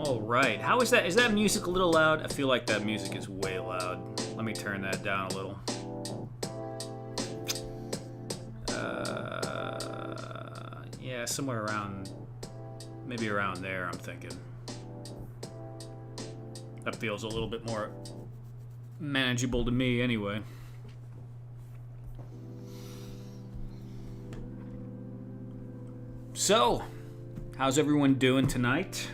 All right. How is that? Is that music a little loud? I feel like that music is way loud. Let me turn that down a little. Yeah, somewhere around, maybe around there, I'm thinking. That feels a little bit more manageable to me anyway. So, how's everyone doing tonight?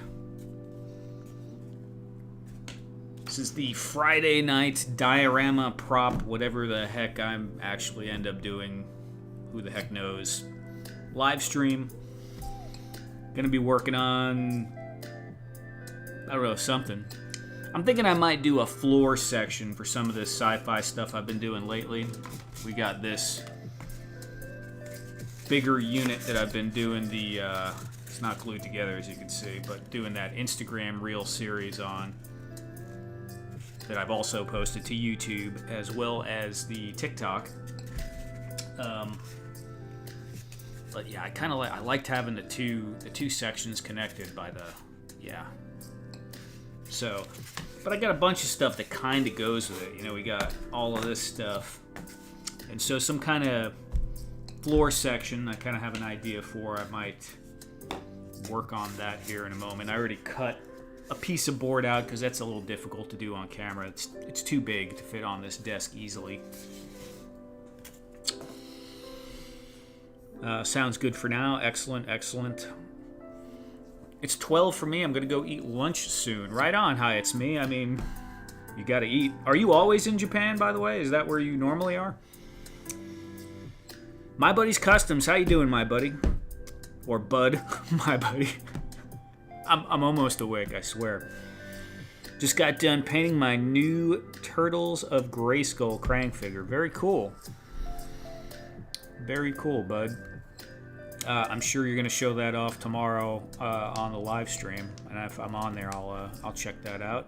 This is the Friday night diorama prop, whatever the heck I'm actually end up doing. Who the heck knows? Live stream. Gonna be working on, I don't know, something. I'm thinking I might do a floor section for some of this sci-fi stuff I've been doing lately. We got this bigger unit that I've been doing the, it's not glued together as you can see, but doing that Instagram Reel series on, that I've also posted to YouTube as well as the TikTok. But yeah, I liked having the two sections connected by the, yeah. So, but I got a bunch of stuff that kind of goes with it. You know, we got all of this stuff, and so some kind of floor section I kind of have an idea for. I might work on that here in a moment. I already cut a piece of board out because that's a little difficult to do on camera. It's too big to fit on this desk easily. Sounds good for now. Excellent, excellent. It's 12 for me. I'm going to go eat lunch soon. Right on. Hi, it's me. I mean, you got to eat. Are you always in Japan, by the way? Is that where you normally are? My buddy's Customs. How you doing, my buddy? Or bud, my buddy. I'm almost awake, I swear. Just got done painting my new Turtles of Grayskull Krang figure. Very cool. Very cool, bud. I'm sure you're going to show that off tomorrow on the live stream, and if I'm on there, I'll check that out.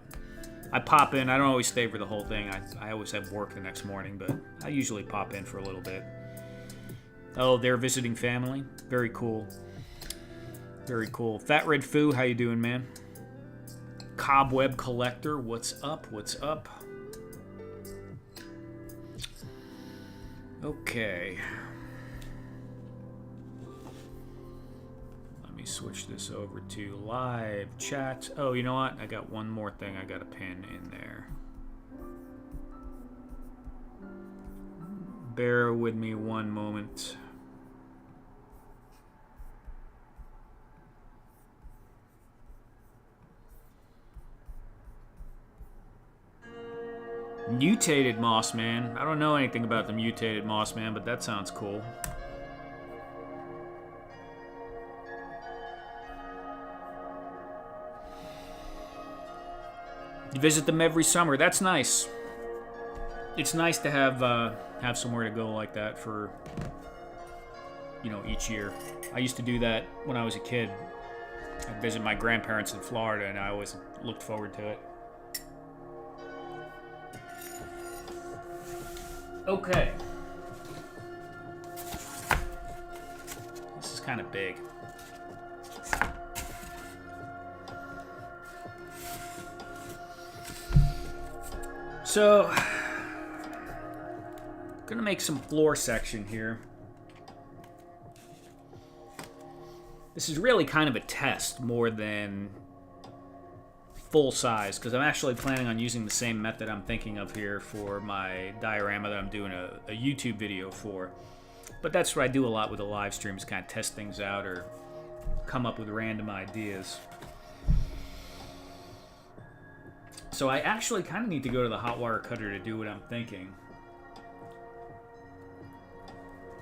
I pop in. I don't always stay for the whole thing. I always have work the next morning, but I usually pop in for a little bit. Oh, they're visiting family. Very cool. Very cool. Fat Red Foo, how you doing, man? Cobweb Collector, what's up? What's up? Okay. Let me switch this over to live chat. Oh, you know what? I got one more thing I got to pin in there. Bear with me one moment. Mutated Moss Man. I don't know anything about the mutated Moss Man, but that sounds cool. You visit them every summer. That's nice. It's nice to have somewhere to go like that for, you know, each year. I used to do that when I was a kid. I'd visit my grandparents in Florida, and I always looked forward to it. Okay. This is kind of big. So, gonna make some floor section here. This is really kind of a test more than full size, because I'm actually planning on using the same method I'm thinking of here for my diorama that I'm doing a YouTube video for. But that's what I do a lot with the live streams, kind of test things out or come up with random ideas. So I actually kind of need to go to the hot wire cutter to do what I'm thinking.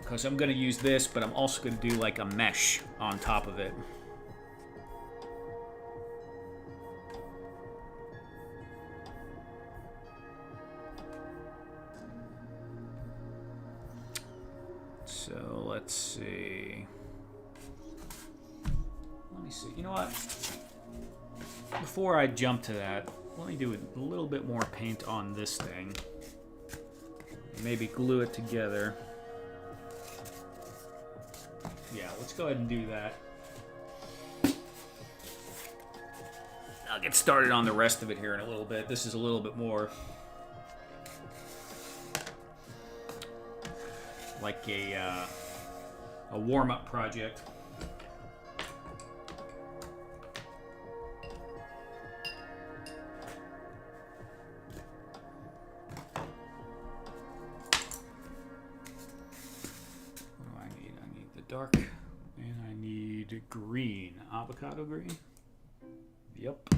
Because I'm going to use this, but I'm also going to do like a mesh on top of it. So let's see. Let me see. You know what? Before I jump to that, let me do a little bit more paint on this thing. Maybe glue it together. Yeah, let's go ahead and do that. I'll get started on the rest of it here in a little bit. This is a little bit more like a warm-up project. Dark, and I need green, avocado green. Yep.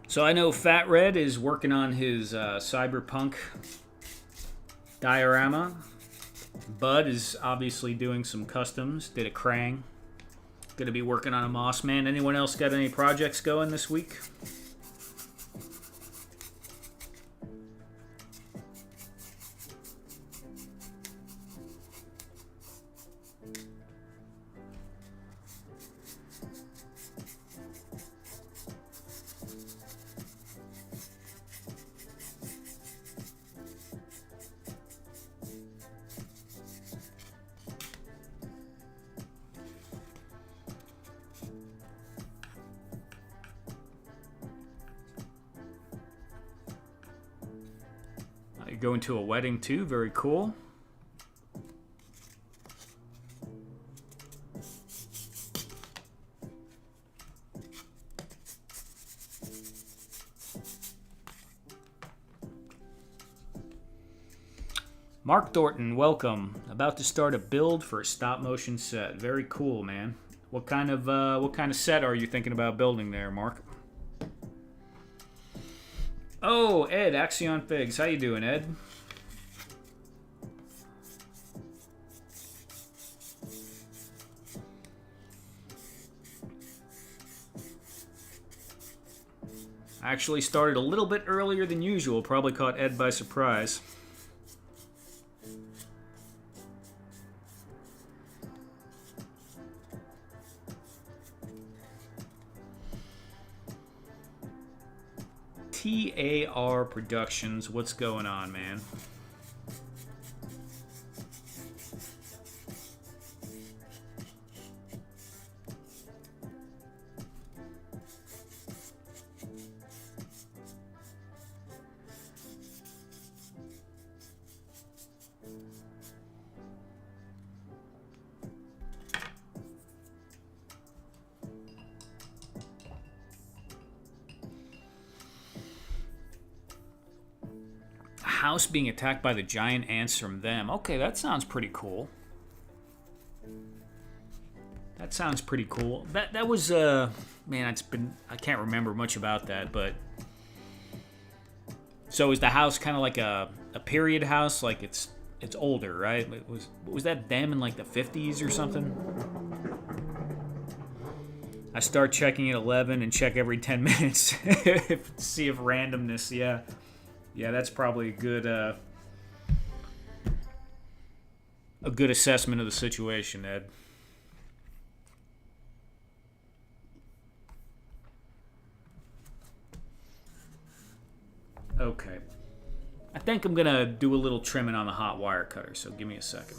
So I know Fat Red is working on his cyberpunk diorama. Bud is obviously doing some customs. Did a Krang. Gonna be working on a Moss Man. Anyone else got any projects going this week? Going to a wedding too, very cool. Mark Thornton, welcome. About to start a build for a stop motion set. Very cool, man. What kind of set are you thinking about building there, Mark? Oh, Ed, Axion Figs. How you doing, Ed? I actually started a little bit earlier than usual. Probably caught Ed by surprise. TAR Productions, what's going on, man? house being attacked by the giant ants from them. Okay, that sounds pretty cool. That sounds pretty cool. That was man, I can't remember much about that, but so is the house kind of like a period house? Like it's older, right? Was that them in like the 50s or something? I start checking at 11 and check every 10 minutes to see if randomness. Yeah, that's probably a good assessment of the situation, Ed. Okay. I think I'm going to do a little trimming on the hot wire cutter, so give me a second.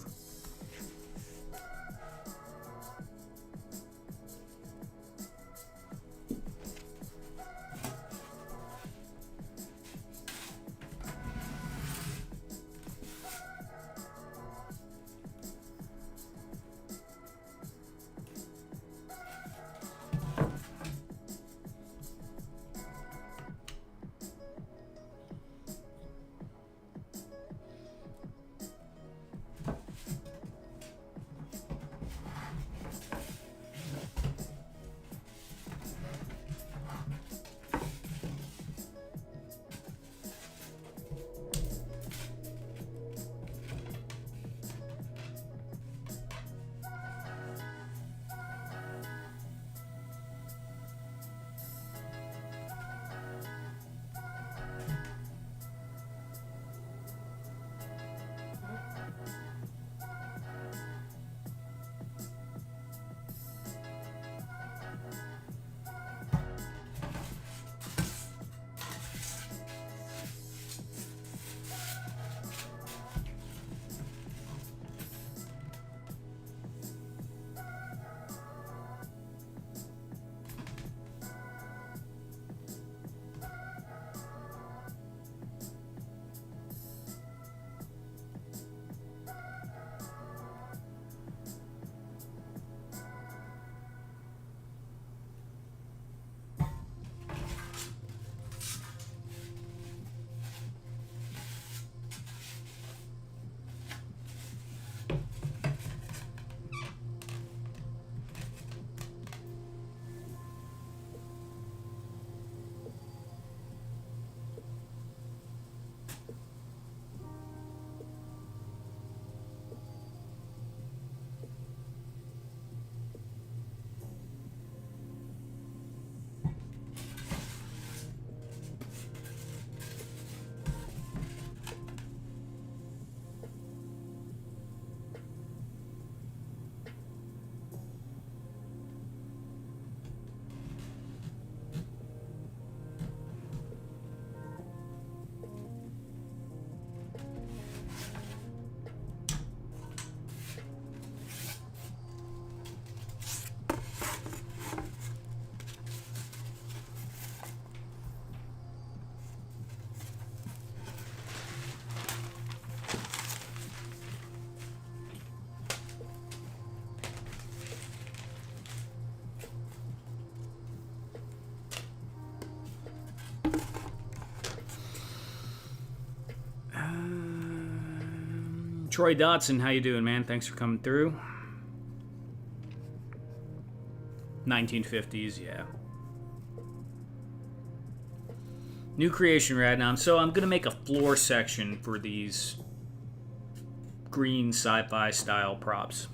Troy Dotson, how you doing, man? Thanks for coming through. 1950s, yeah. New creation right now. So I'm going to make a floor section for these green sci-fi style props.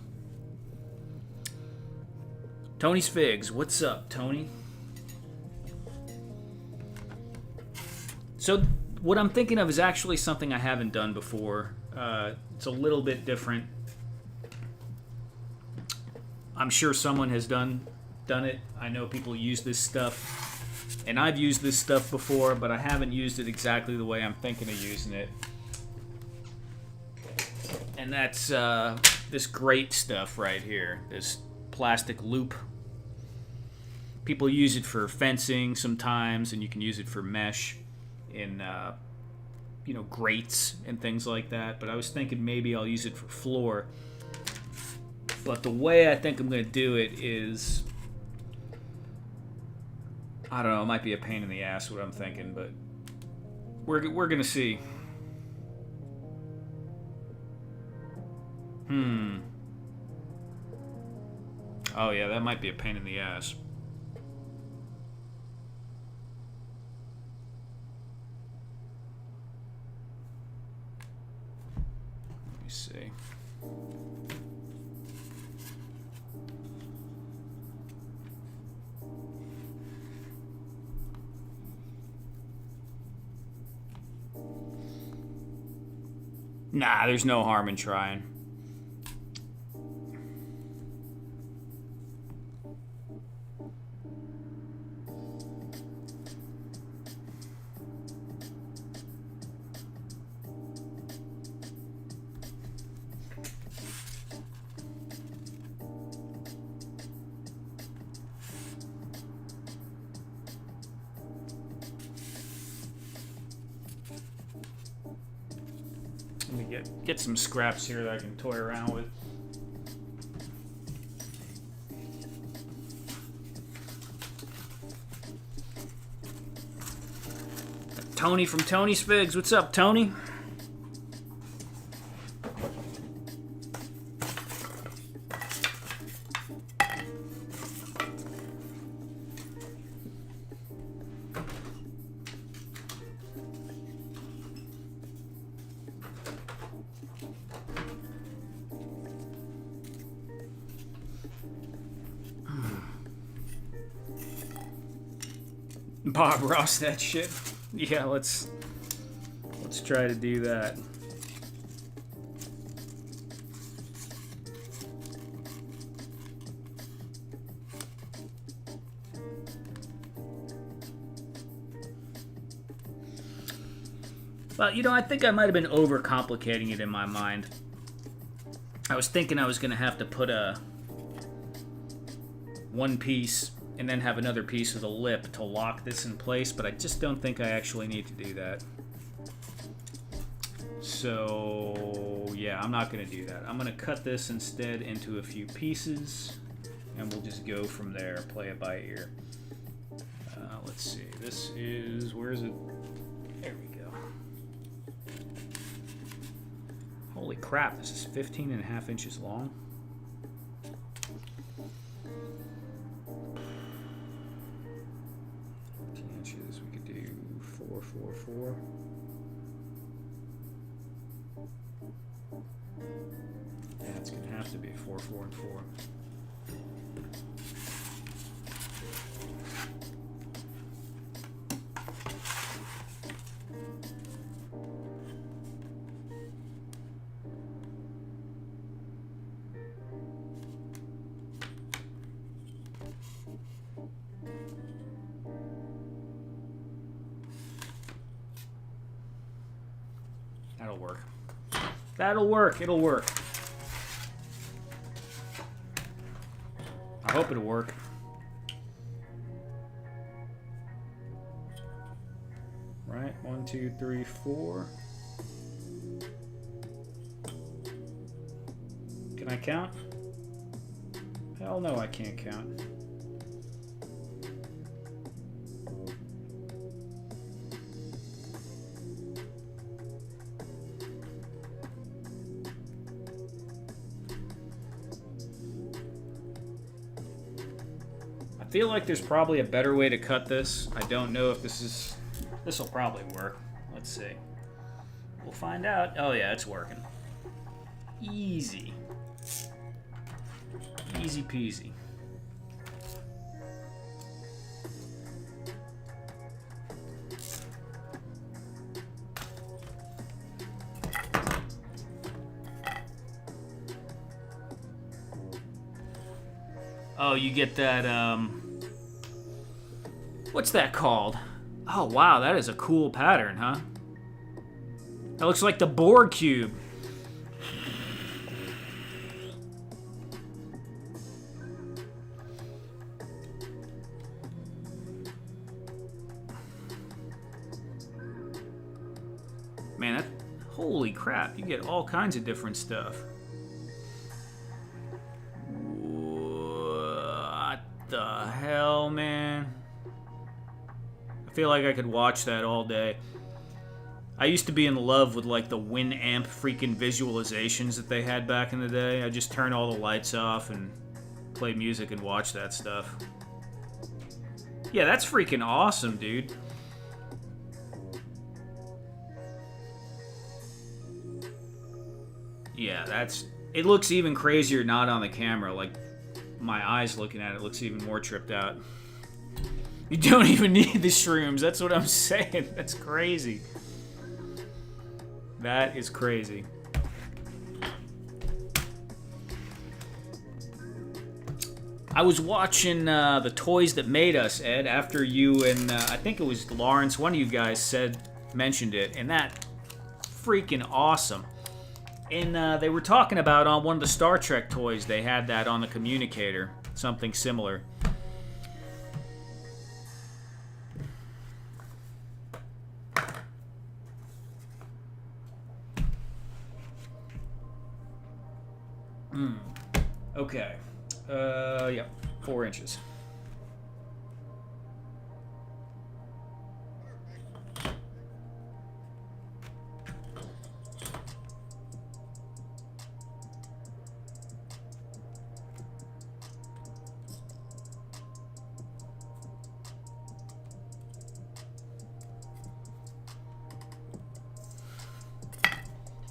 Tony's Figs, what's up, Tony? So what I'm thinking of is actually something I haven't done before. It's a little bit different. I'm sure someone has done it. I know people use this stuff, and I've used this stuff before, but I haven't used it exactly the way I'm thinking of using it. And that's this great stuff right here, this plastic loop. People use it for fencing sometimes, and you can use it for mesh in grates and things like that. But I was thinking maybe I'll use it for floor. But the way I think I'm going to do it is, I don't know, it might be a pain in the ass what I'm thinking, but we're going to see. Oh yeah, that might be a pain in the ass. Let me see. Nah, there's no harm in trying. Let me get some scraps here that I can toy around with. Tony from Tony's Figs. What's up, Tony? Bob Ross that shit. Yeah, let's try to do that. Well, you know, I think I might have been overcomplicating it in my mind. I was thinking I was going to have to put one piece and then have another piece of the lip to lock this in place, but I just don't think I actually need to do that. So, yeah, I'm not going to do that. I'm going to cut this instead into a few pieces, and we'll just go from there, play it by ear. Let's see, this is, where is it? There we go. Holy crap, this is 15.5 inches long. We could do 4, 4, 4. Yeah, it's gonna have to be 4, 4, and 4. That'll work. That'll work. It'll work. I hope it'll work. Right? 1, 2, 3, 4. Can I count? Hell no, I can't count. I feel like there's probably a better way to cut this. I don't know if this will probably work. Let's see. We'll find out. Oh yeah, it's working. Easy. Easy peasy. Oh, you get that, what's that called? Oh, wow, that is a cool pattern, huh? That looks like the Borg cube. Man, holy crap, you get all kinds of different stuff. What the hell, man? I feel like I could watch that all day. I used to be in love with like the Winamp freaking visualizations that they had back in the day. I just turn all the lights off and play music and watch that stuff. Yeah, that's freaking awesome, dude. Yeah, that's... It looks even crazier not on the camera. Like, my eyes looking at it looks even more tripped out. You don't even need the shrooms. That's what I'm saying. That's crazy. That is crazy. I was watching The Toys That Made Us, Ed, after you and I think it was Lawrence, one of you guys mentioned it, and that freaking awesome. And they were talking about on one of the Star Trek toys, they had that on the communicator, something similar. Okay. Yeah, 4 inches.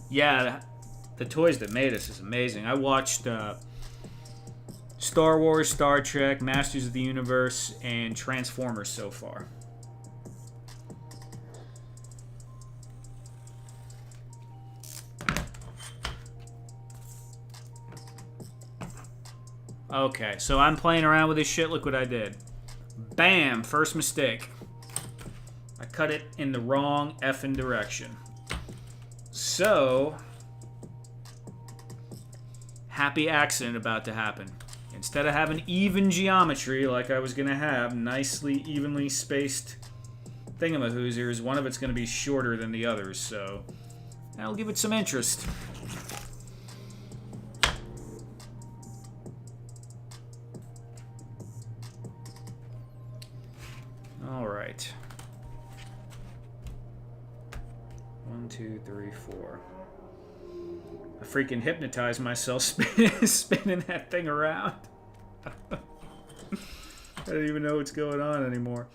Yeah, The Toys That Made Us is amazing. I watched Star Wars, Star Trek, Masters of the Universe, and Transformers so far. Okay, so I'm playing around with this shit. Look what I did. Bam! First mistake. I cut it in the wrong effing direction. So, happy accident about to happen. Instead of having even geometry like I was going to have, nicely, evenly spaced thingamahoosers, one of it's going to be shorter than the others, so that'll give it some interest. All right. 1, 2, 3, 4. I freaking hypnotized myself spinning that thing around. I don't even know what's going on anymore.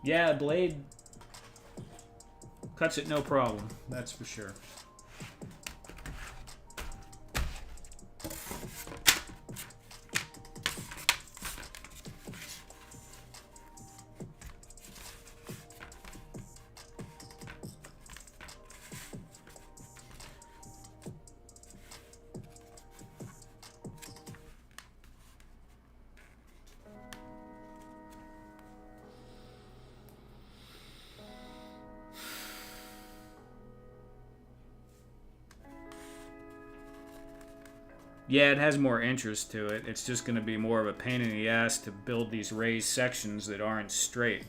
Yeah, blade cuts it no problem, that's for sure. Yeah, it has more interest to it. It's just going to be more of a pain in the ass to build these raised sections that aren't straight.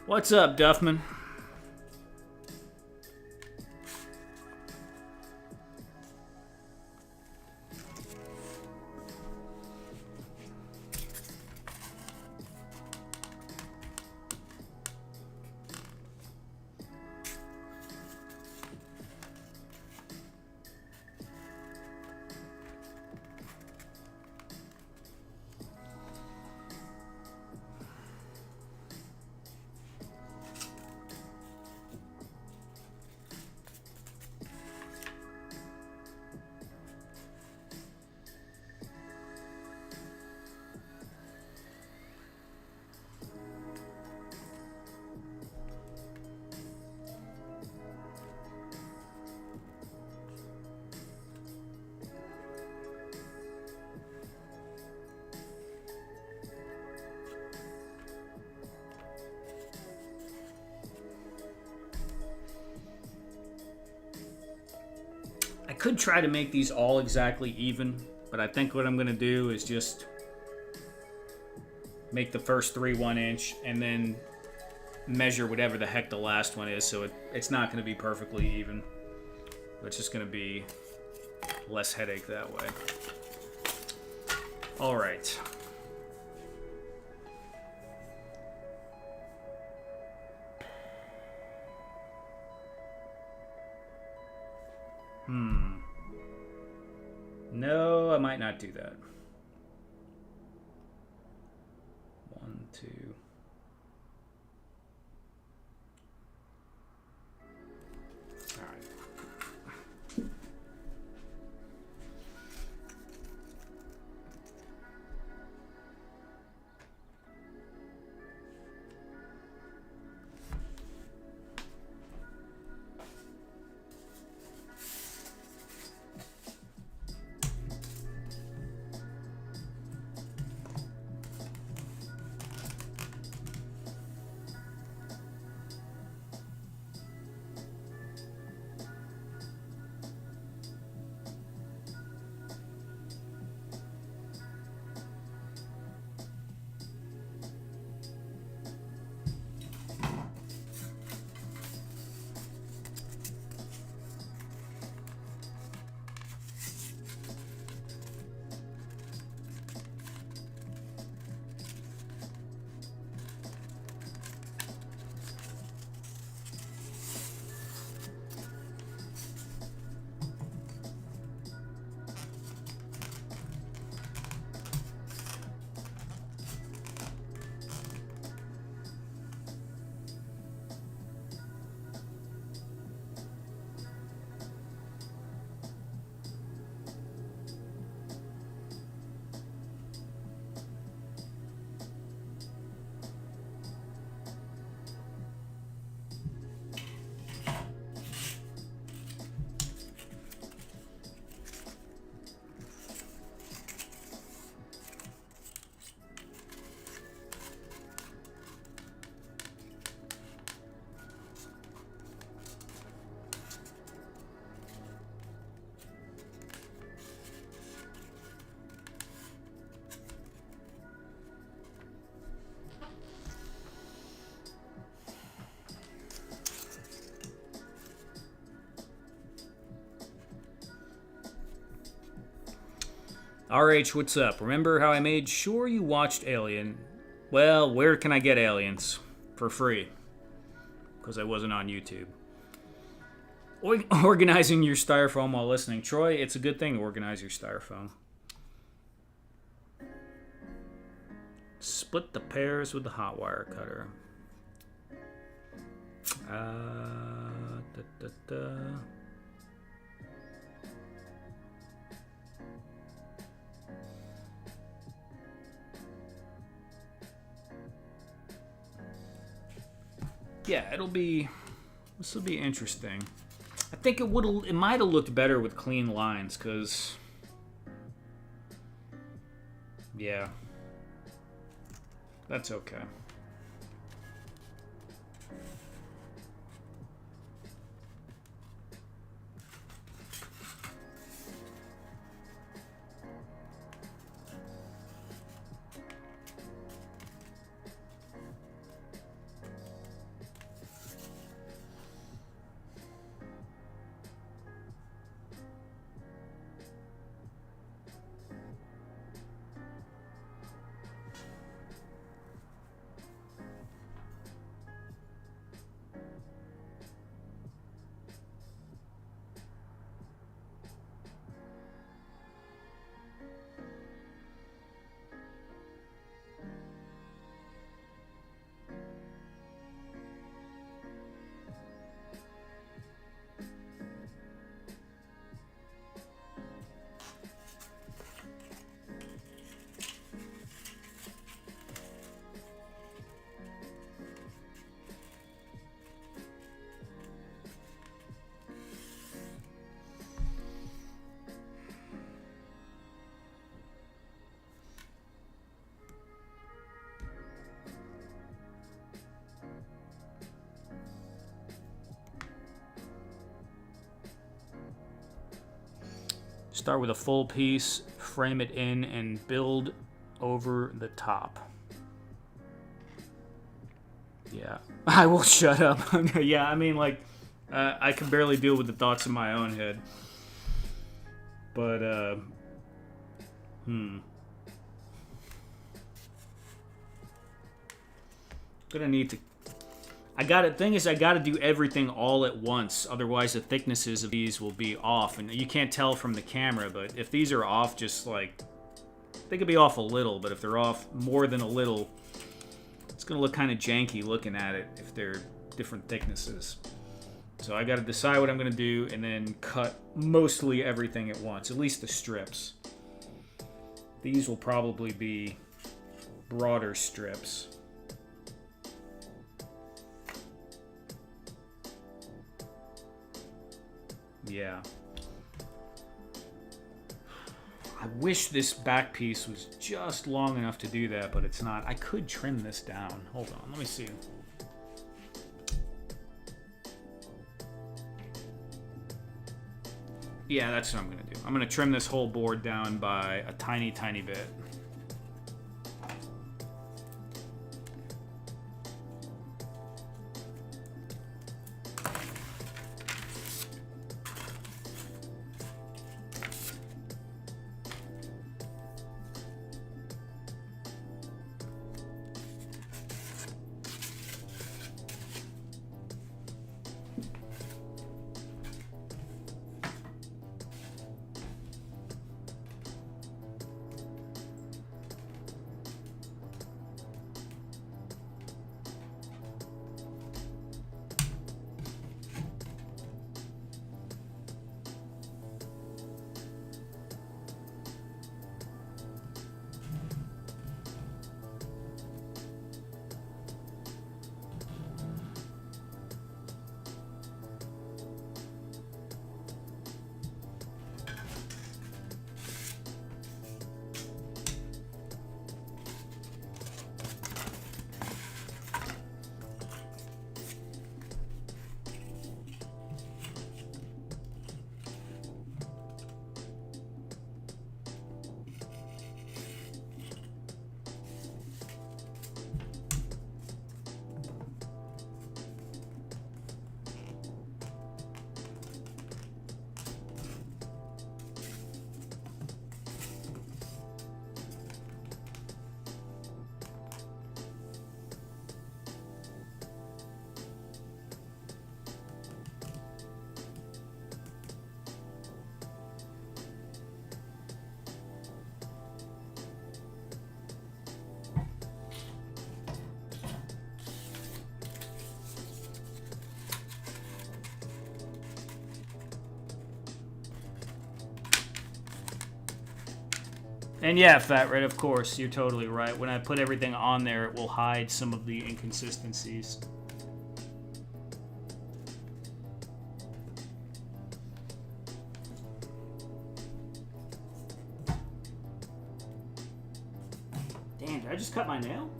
What's up, Duffman? I could try to make these all exactly even, but I think what I'm going to do is just make the first 3 1 inch and then measure whatever the heck the last one is, so it's not going to be perfectly even. It's just going to be less headache that way. All right. No, I might not do that. 1, 2. All right. RH, what's up? Remember how I made sure you watched Alien? Well, where can I get Aliens? For free. Because I wasn't on YouTube. Organizing your styrofoam while listening. Troy, it's a good thing to organize your styrofoam. Split the pears with the hot wire cutter. Yeah, this will be interesting. I think it might have looked better with clean lines, because yeah, that's okay. Start with a full piece, frame it in, and build over the top. Yeah, I will shut up. Yeah, I mean, like, I can barely deal with the thoughts in my own head. But, gonna need to... thing is, I gotta do everything all at once. Otherwise, the thicknesses of these will be off. And you can't tell from the camera, but if these are off just, like... They could be off a little, but if they're off more than a little... It's going to look kind of janky looking at it if they're different thicknesses. So I got to decide what I'm going to do and then cut mostly everything at once, at least the strips. These will probably be broader strips. Yeah. I wish this back piece was just long enough to do that, but it's not. I could trim this down. Hold on, let me see. Yeah, that's what I'm gonna do. I'm gonna trim this whole board down by a tiny, tiny bit. And yeah, Fat Red, of course, you're totally right. When I put everything on there, it will hide some of the inconsistencies. Damn, did I just cut my nail?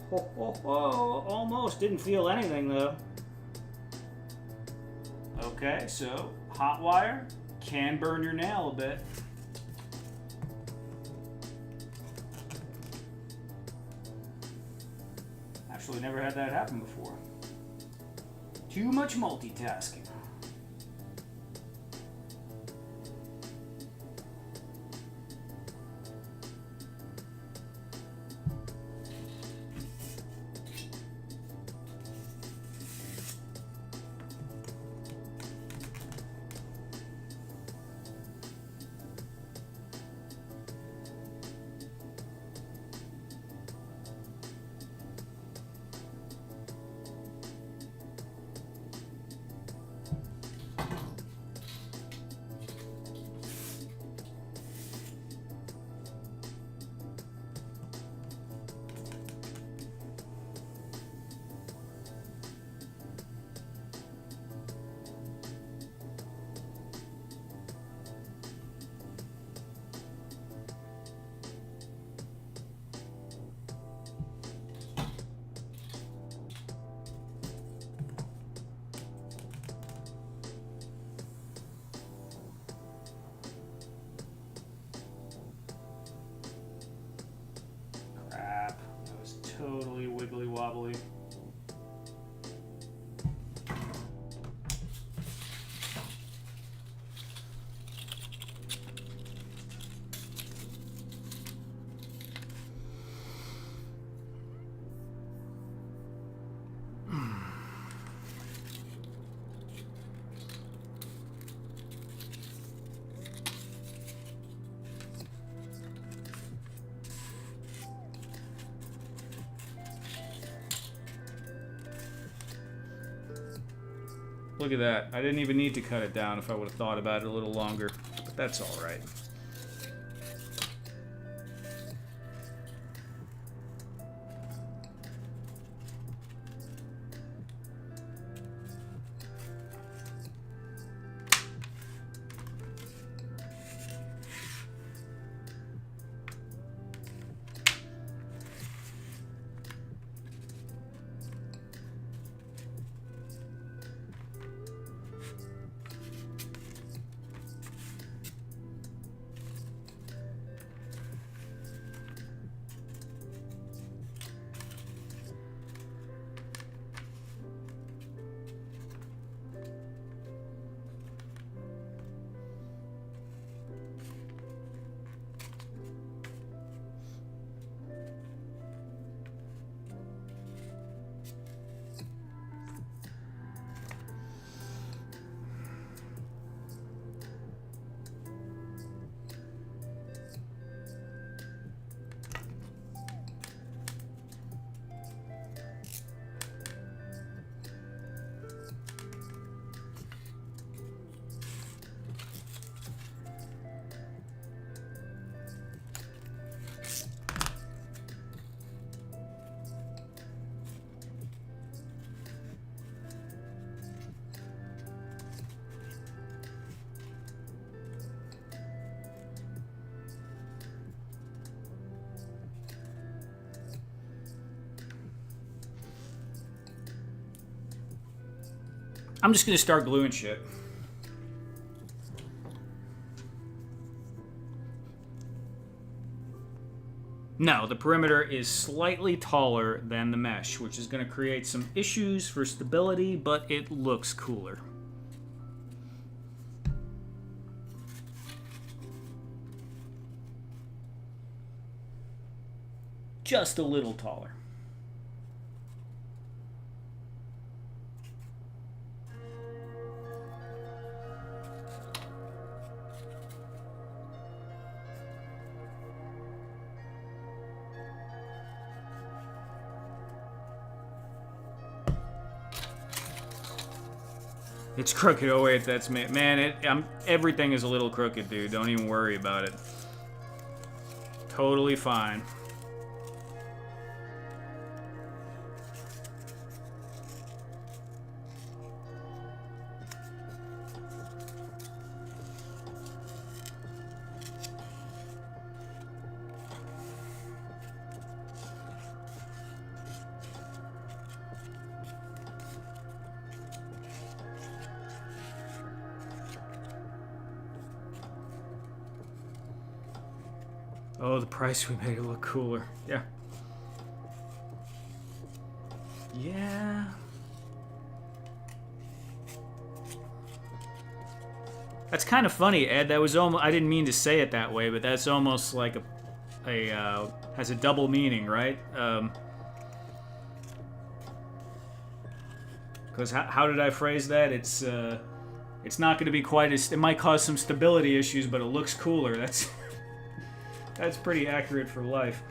Oh, almost. Didn't feel anything, though. Okay, so hot wire can burn your nail a bit. Actually, never had that happen before. Too much multitasking. wobbly. Look at that. I didn't even need to cut it down if I would have thought about it a little longer. But that's all right. I'm just gonna start gluing shit. No, the perimeter is slightly taller than the mesh, which is going to create some issues for stability, but it looks cooler. Just a little taller. It's crooked. Oh wait, that's me. Man, everything is a little crooked, dude. Don't even worry about it. Totally fine. Oh, the price we made it look cooler. Yeah. Yeah. That's kind of funny, Ed. That was almost, I didn't mean to say it that way, but that's almost like has a double meaning, right? Because how did I phrase that? It's not going to be quite as, it might cause some stability issues, but it looks cooler. That's pretty accurate for life.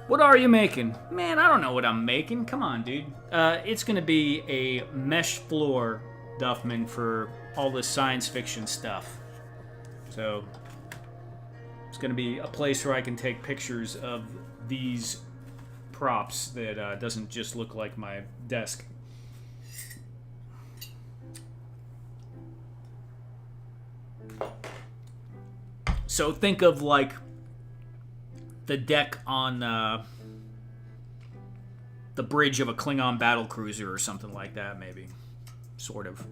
What are you making? Man, I don't know what I'm making. Come on, dude. It's going to be a mesh floor Duffman for all this science fiction stuff. So it's going to be a place where I can take pictures of these props that doesn't just look like my desk. So think of like the deck on the bridge of a Klingon battlecruiser or something like that, maybe. Sort of.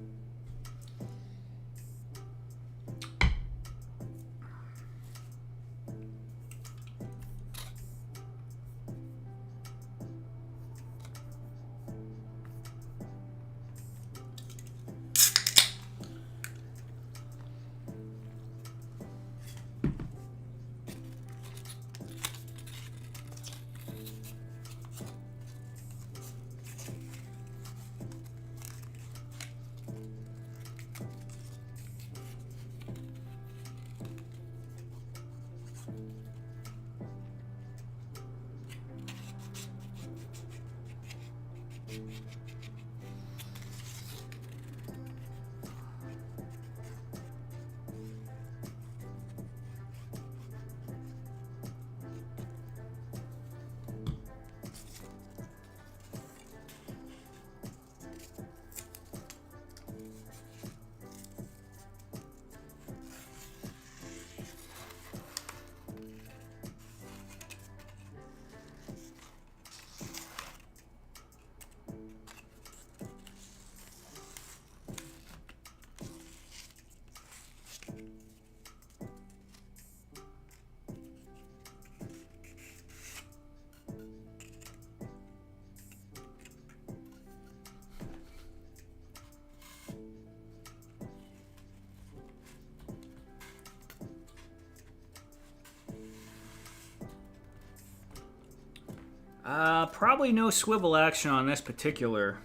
Probably no swivel action on this particular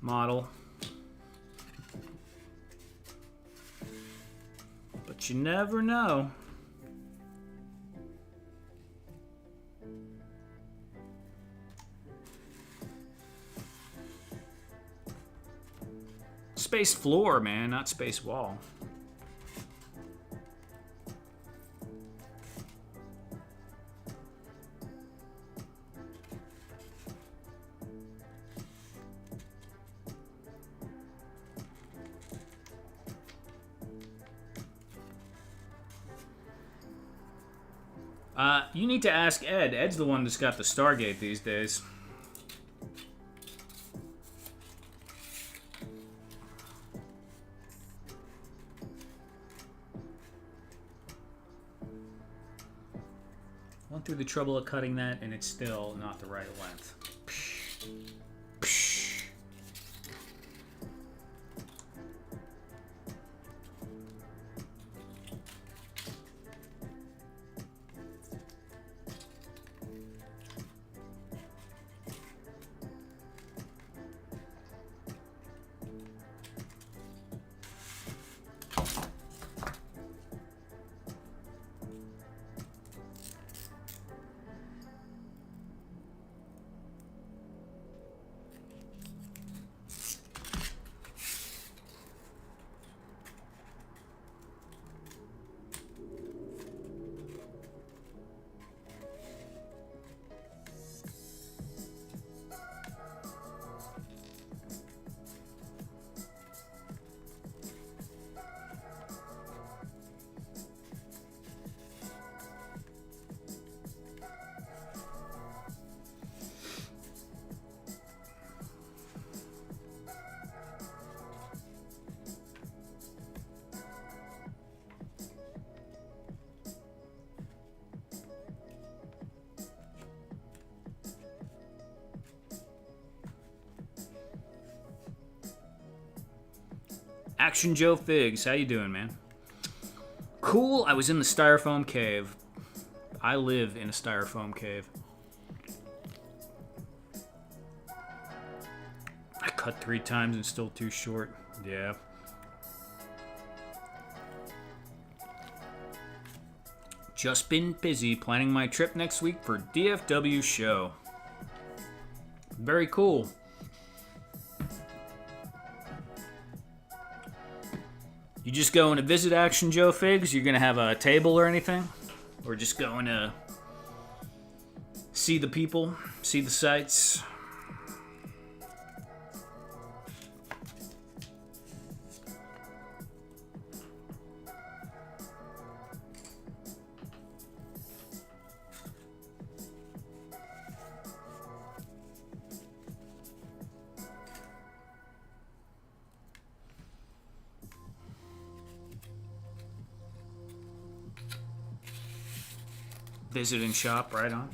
model. But you never know. Space floor, man, not space wall. You need to ask Ed. Ed's the one that's got the Stargate these days. Went through the trouble of cutting that, and it's still not the right length. Action Joe Figs, how you doing, man? Cool, I was in the styrofoam cave. I live in a styrofoam cave. I cut 3 times and still too short. Yeah. Just been busy planning my trip next week for DFW show. Very cool. You just going to visit Action Joe Figs? You're going to have a table or anything? Or just going to see the people, see the sights? Visit and shop, right on.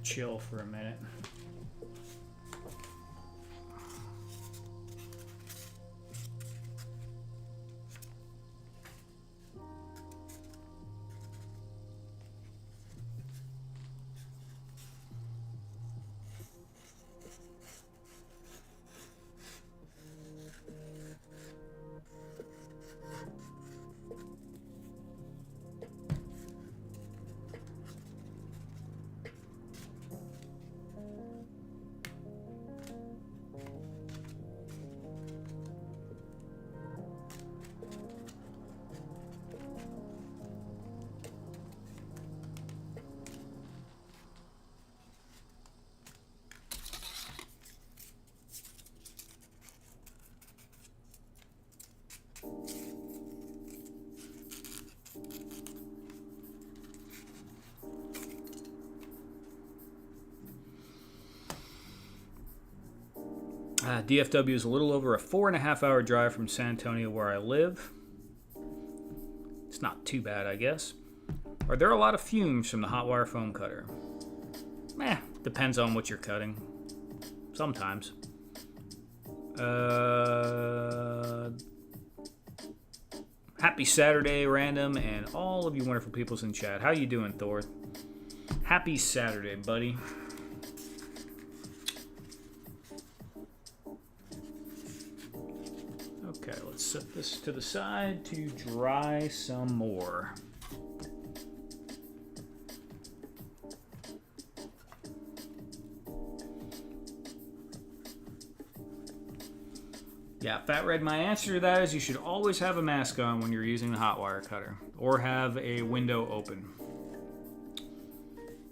Chill for a minute. DFW is a little over a 4.5-hour drive from San Antonio, where I live. It's not too bad, I guess. Are there a lot of fumes from the hot wire foam cutter? Depends on what you're cutting. Sometimes. Happy Saturday, Random, and all of you wonderful peoples in chat. How you doing, Thor? Happy Saturday, buddy. Okay, let's set this to the side to dry some more. Yeah, Fat Red, my answer to that is you should always have a mask on when you're using the hot wire cutter, or have a window open.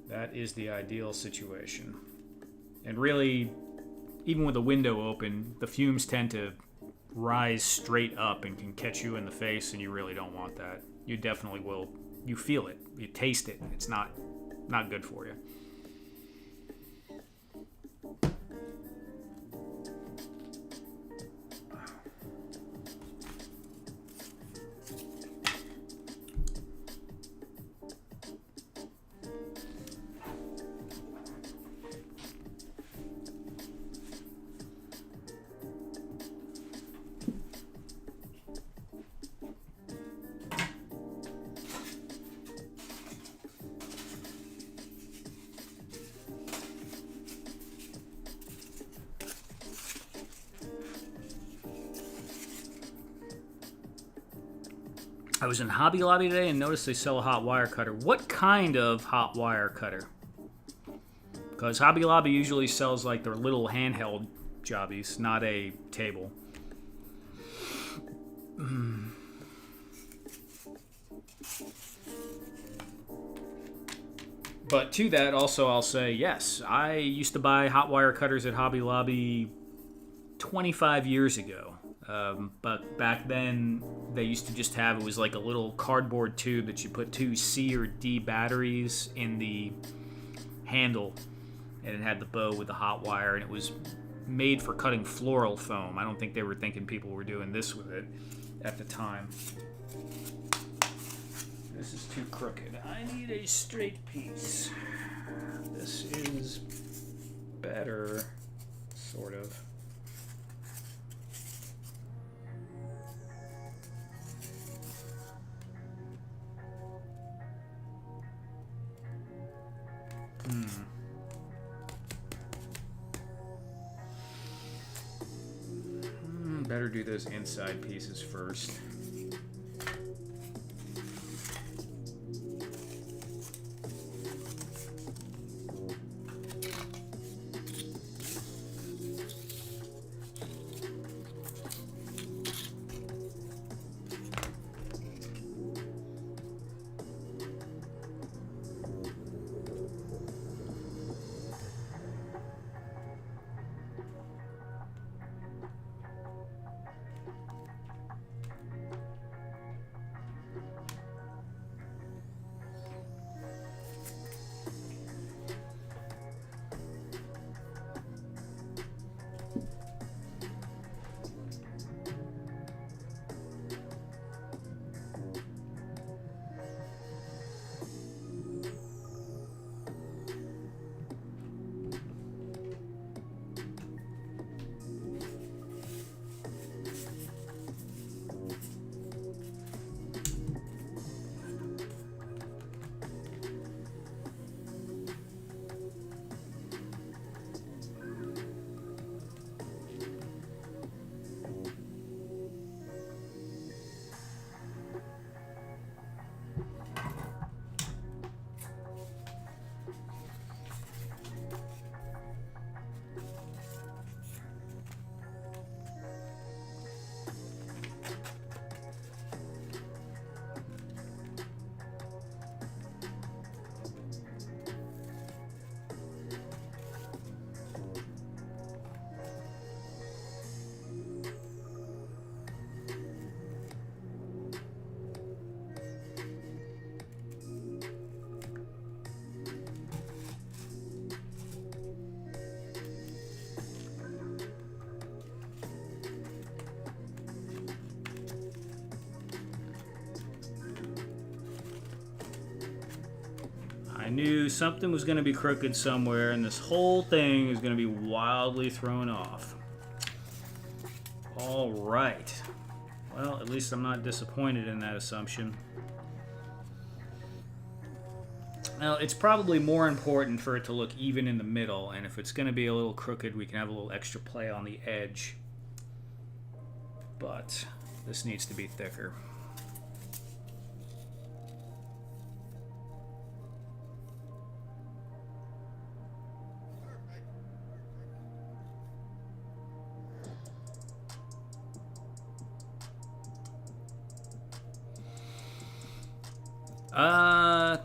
That is the ideal situation. And really, even with the window open, the fumes tend to rise straight up and can catch you in the face, and you really don't want that. You definitely will. You feel it. You taste it. It's not good for you. I was in Hobby Lobby today and noticed they sell a hot wire cutter. What kind of hot wire cutter? Because Hobby Lobby usually sells like their little handheld jobbies, not a table. But to that, also, I'll say, yes, I used to buy hot wire cutters at Hobby Lobby 25 years ago. But back then, they used to just have, it was like a little cardboard tube that you put 2 C or D batteries in the handle, and it had the bow with the hot wire, and it was made for cutting floral foam. I don't think they were thinking people were doing this with it at the time. This is too crooked. I need a straight piece. This is better, sort of. Better do those inside pieces first. I knew something was going to be crooked somewhere, and this whole thing is going to be wildly thrown off. All right. Well, at least I'm not disappointed in that assumption. Now, it's probably more important for it to look even in the middle, and if it's going to be a little crooked, we can have a little extra play on the edge. But this needs to be thicker.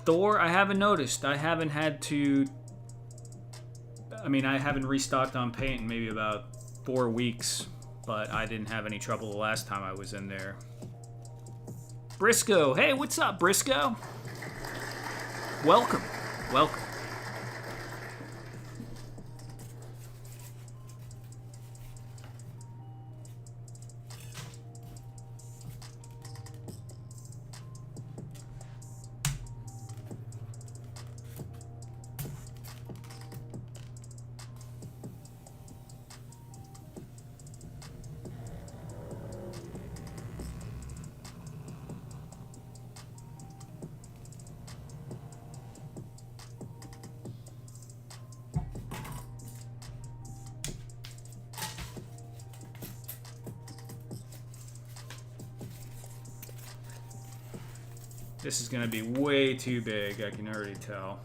Thor, I haven't noticed. I haven't had to... I mean, I haven't restocked on paint in maybe about 4 weeks, but I didn't have any trouble the last time I was in there. Briscoe! Hey, what's up, Briscoe? Welcome. Welcome. This is going to be way too big, I can already tell.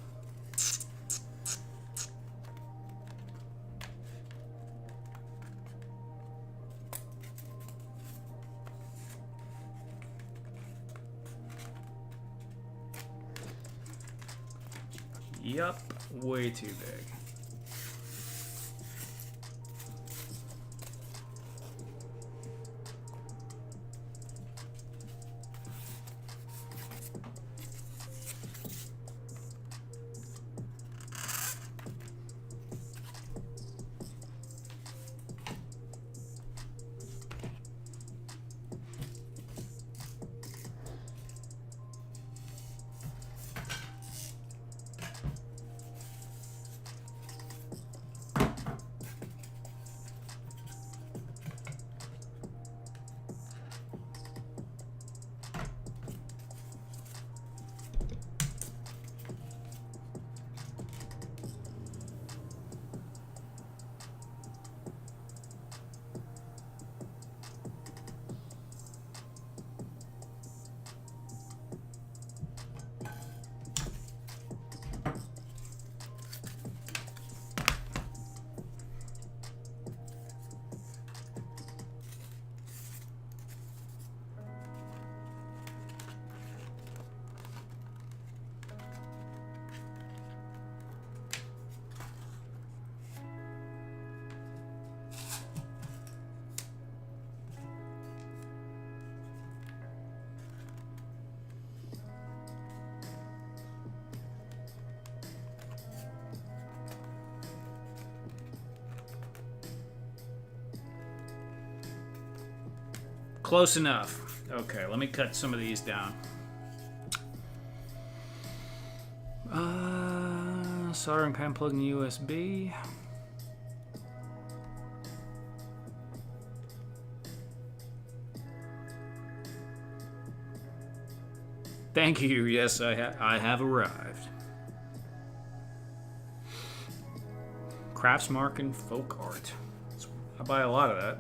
Yup, way too big. Close enough. Okay, let me cut some of these down. Soldering pan plug in USB. Thank you. Yes, I have arrived. Craftsmark and folk art. I buy a lot of that.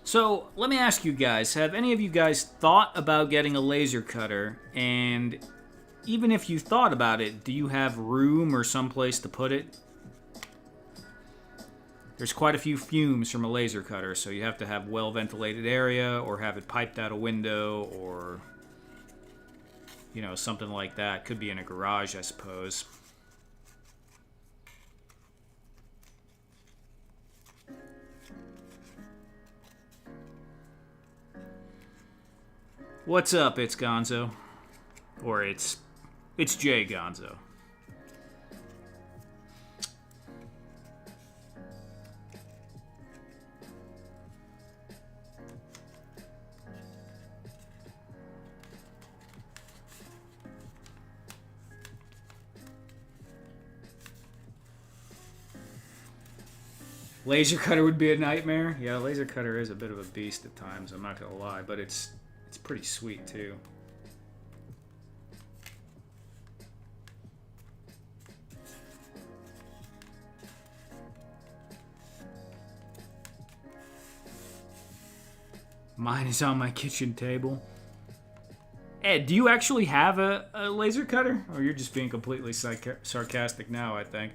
So, let me ask you guys, have any of you guys thought about getting a laser cutter? And even if you thought about it, do you have room or someplace to put it? There's quite a few fumes from a laser cutter, so you have to have well-ventilated area or have it piped out a window or, you know, something like that. Could be in a garage, I suppose. What's up? It's Gonzo. Or it's Jay Gonzo. Laser cutter would be a nightmare. Yeah, laser cutter is a bit of a beast at times, I'm not gonna lie, but it's pretty sweet too. Mine is on my kitchen table. Ed, do you actually have a laser cutter? Or you're just being completely sarcastic now, I think.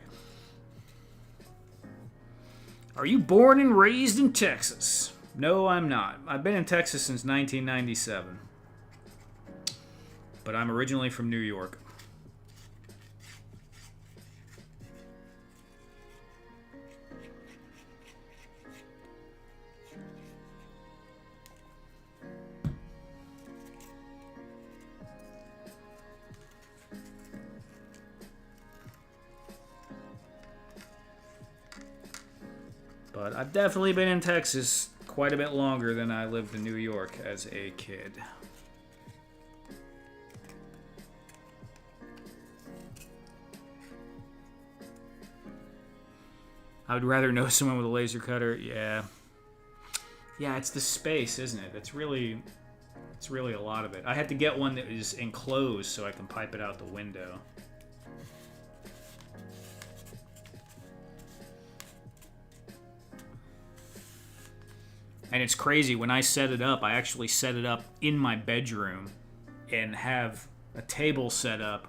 Are you born and raised in Texas? No, I'm not. I've been in Texas since 1997. But I'm originally from New York. But I've definitely been in Texas quite a bit longer than I lived in New York as a kid. I would rather know someone with a laser cutter. Yeah. Yeah, it's the space, isn't it? It's really a lot of it. I had to get one that is enclosed so I can pipe it out the window. And it's crazy, when I set it up, I actually set it up in my bedroom and have a table set up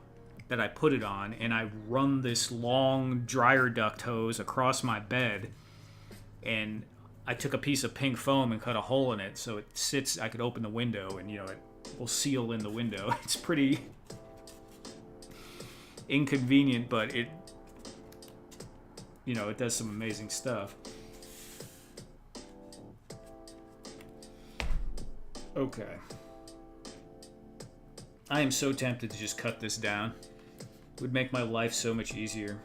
that I put it on, and I run this long dryer duct hose across my bed, and I took a piece of pink foam and cut a hole in it so it sits, I could open the window and, you know, it will seal in the window. It's pretty inconvenient, but it, you know, it does some amazing stuff. Okay. I am so tempted to just cut this down. It would make my life so much easier.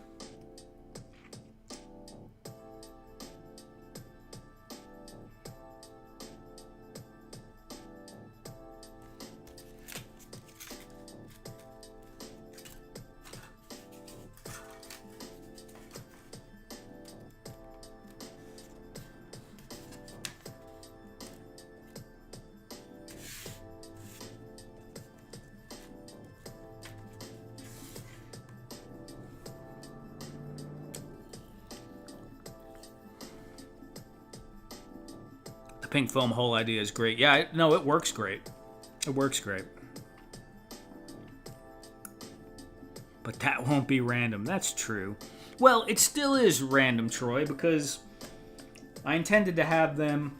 Pink foam hole idea is great. Yeah, no, it works great. It works great. But that won't be random. That's true. Well, it still is random, Troy, because I intended to have them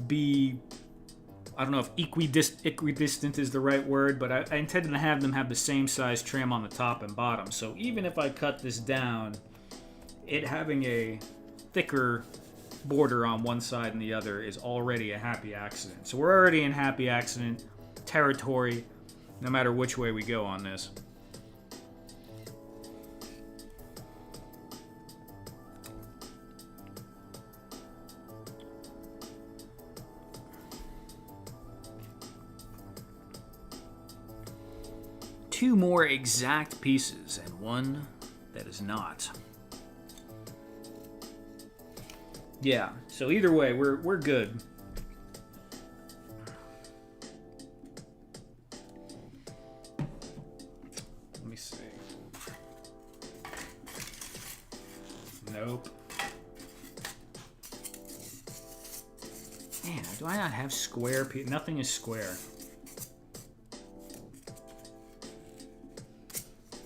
be, I don't know if equidistant is the right word, but I intended to have them have the same size trim on the top and bottom. So even if I cut this down, it having a thicker border on one side and the other is already a happy accident. So we're already in happy accident territory, no matter which way we go on this. Two more exact pieces and one that is not. Yeah. So either way, we're good. Let me see. Nope. Man, do I not have square? Nothing is square.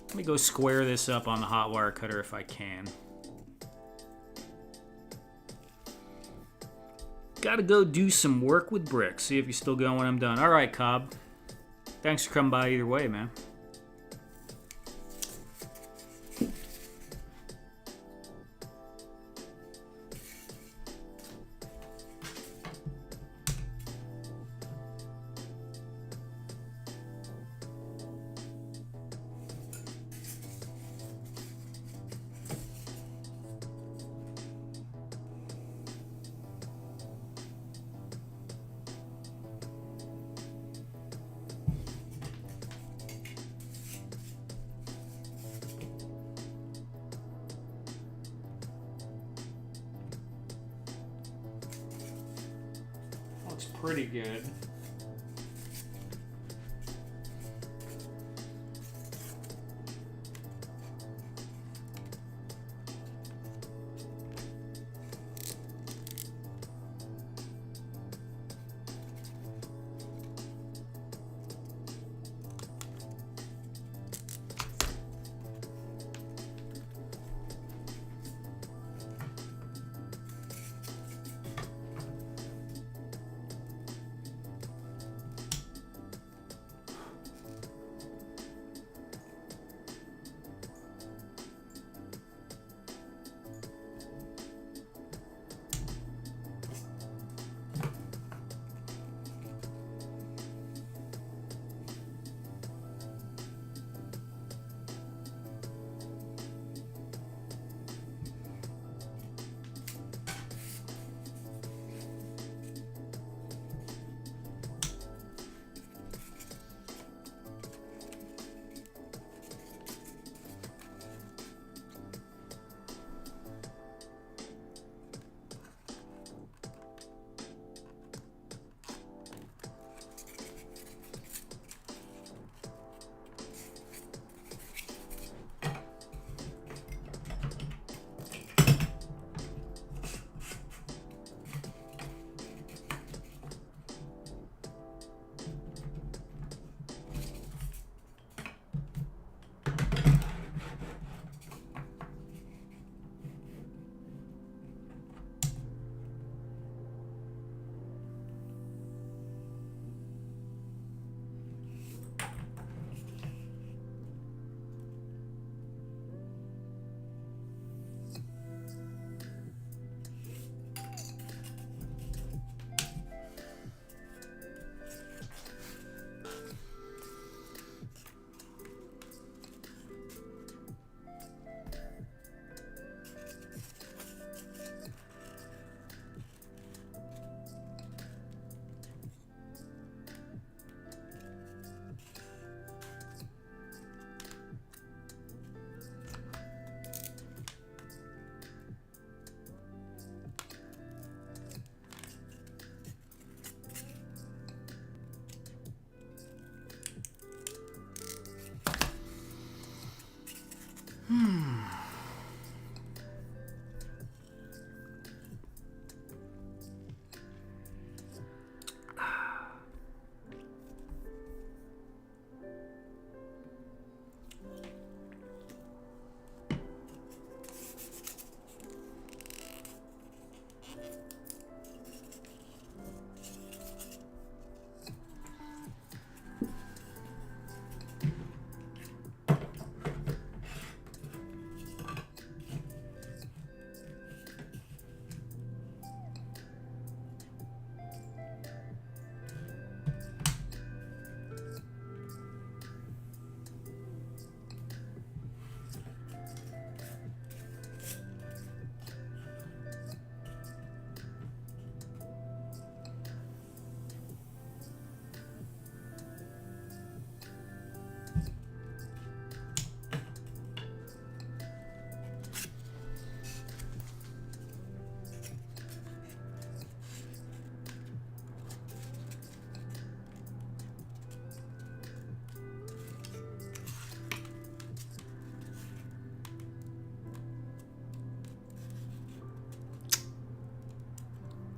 Let me go square this up on the hot wire cutter if I can. Gotta go do some work with bricks. See if you're still going when I'm done. All right, Cobb. Thanks for coming by either way, man. Looks pretty good.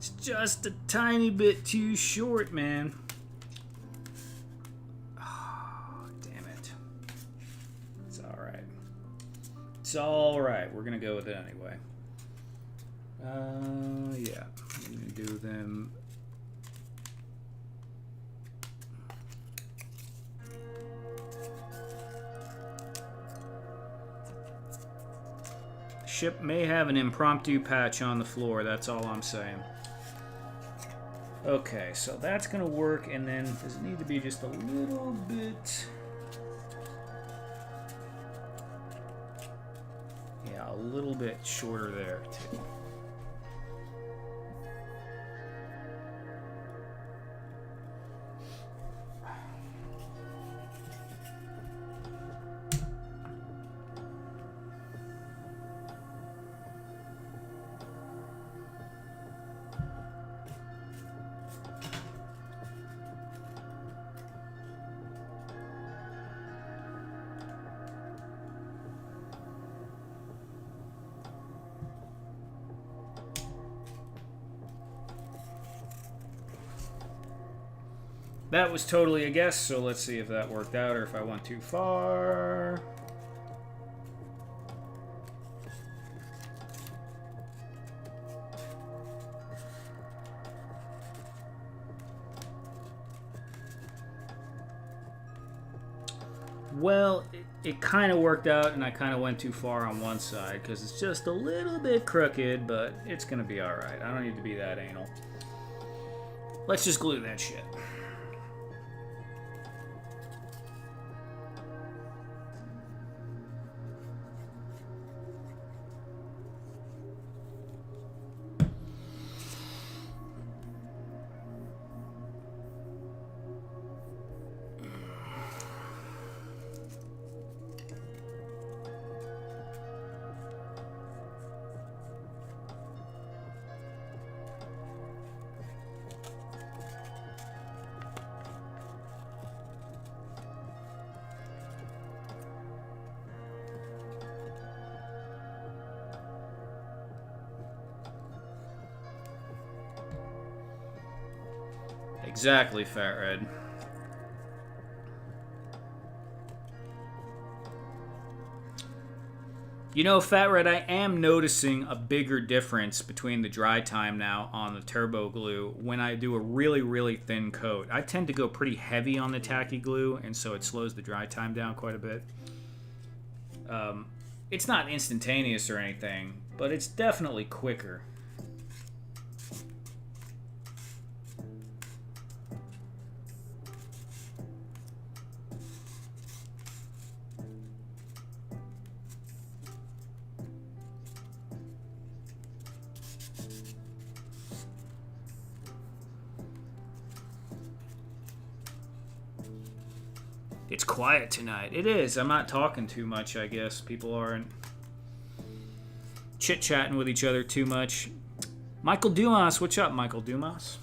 It's just a tiny bit too short, man. Oh, damn it. It's alright. It's alright. We're gonna go with it anyway. Yeah. I'm gonna do them. Ship may have an impromptu patch on the floor, that's all I'm saying. Okay, so that's gonna work, and then does it need to be just a little bit? Yeah, a little bit shorter there, too. That was totally a guess, so let's see if that worked out or if I went too far. Well, it kind of worked out, and I kind of went too far on one side because it's just a little bit crooked, but it's going to be all right. I don't need to be that anal. Let's just glue that shit. Exactly, Fat Red. You know, Fat Red, I am noticing a bigger difference between the dry time now on the turbo glue when I do a really, really thin coat. I tend to go pretty heavy on the tacky glue, and so it slows the dry time down quite a bit. It's not instantaneous or anything, but it's definitely quicker. It's quiet tonight. It is. I'm not talking too much, I guess. People aren't chit-chatting with each other too much. Michael Dumas. What's up, Michael Dumas?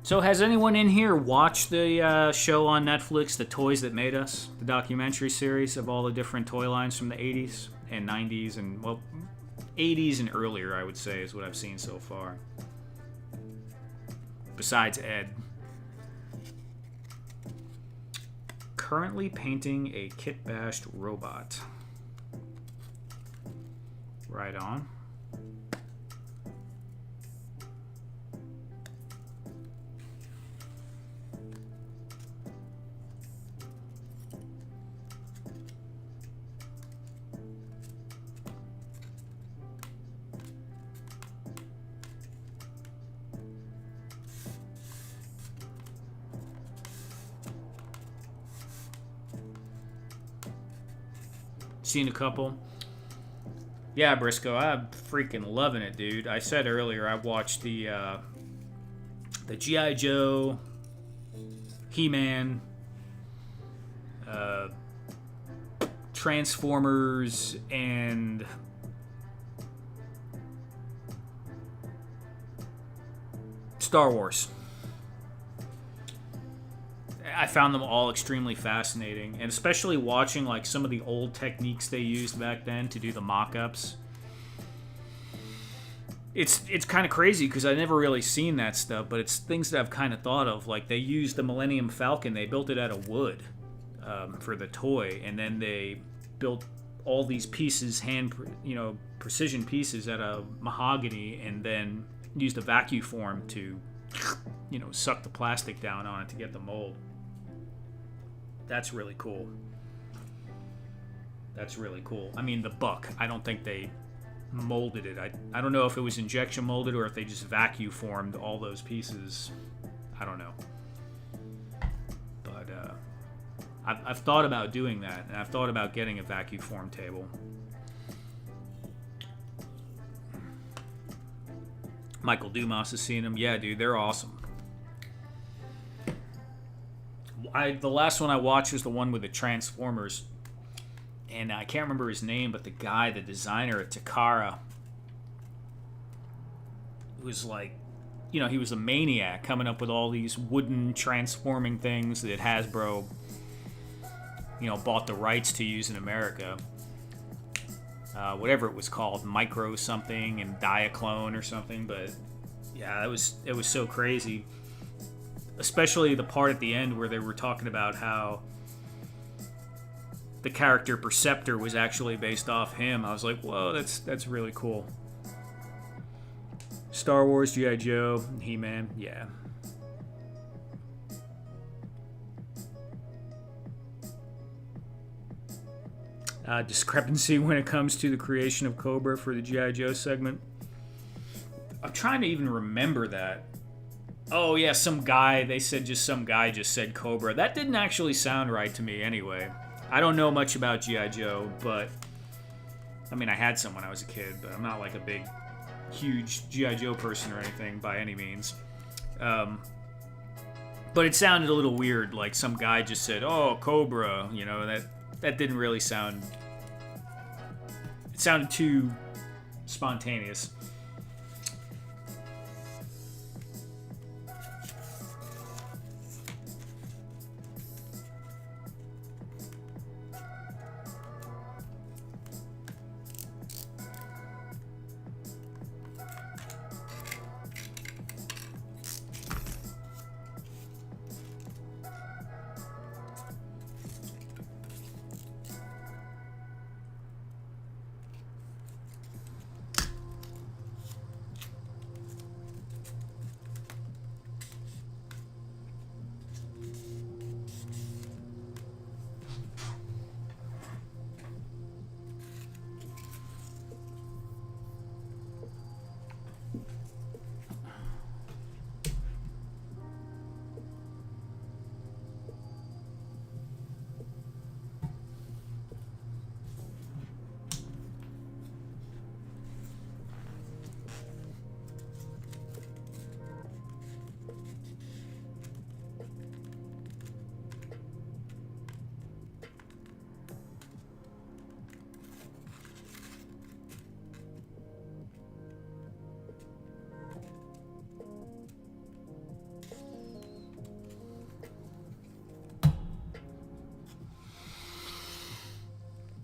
So has anyone in here watched the show on Netflix, The Toys That Made Us? The documentary series of all the different toy lines from the 80s and 90s and, well, 80s and earlier, I would say, is what I've seen so far. Besides Ed. Currently painting a kit-bashed robot. Right on. Seen a couple. Yeah, Briscoe, I'm freaking loving it, dude. I said earlier I watched the G.I. Joe, He-Man, Transformers and Star Wars. I found them all extremely fascinating, and especially watching like some of the old techniques they used back then to do the mock-ups. It's kind of crazy because I've never really seen that stuff, but it's things that I've kind of thought of. Like they used the Millennium Falcon, they built it out of wood for the toy, and then they built all these pieces, precision pieces out of mahogany, and then used a vacuum form to, suck the plastic down on it to get the mold. That's really cool. That's really cool. I mean, the Buck, I don't think they molded it. I don't know if it was injection molded or if they just vacuum formed all those pieces. I don't know. But I've thought about doing that, and I've thought about getting a vacuum form table. Michael Dumas has seen them. Yeah, dude, they're awesome. The last one I watched was the one with the Transformers. And I can't remember his name, but the designer at Takara, was like, he was a maniac coming up with all these wooden transforming things that Hasbro, bought the rights to use in America. Whatever it was called, Micro something and Diaclone or something. But yeah, it was so crazy. Especially the part at the end where they were talking about how the character Perceptor was actually based off him. I was like, whoa, that's really cool. Star Wars, G.I. Joe, He-Man, yeah. Discrepancy when it comes to the creation of Cobra for the G.I. Joe segment. I'm trying to even remember that. Oh yeah, some guy just said Cobra. That didn't actually sound right to me anyway. I don't know much about G.I. Joe, but I mean, I had some when I was a kid, but I'm not like a big, huge G.I. Joe person or anything by any means. But it sounded a little weird, like some guy just said, "Oh, Cobra," that didn't really sound. It sounded too spontaneous.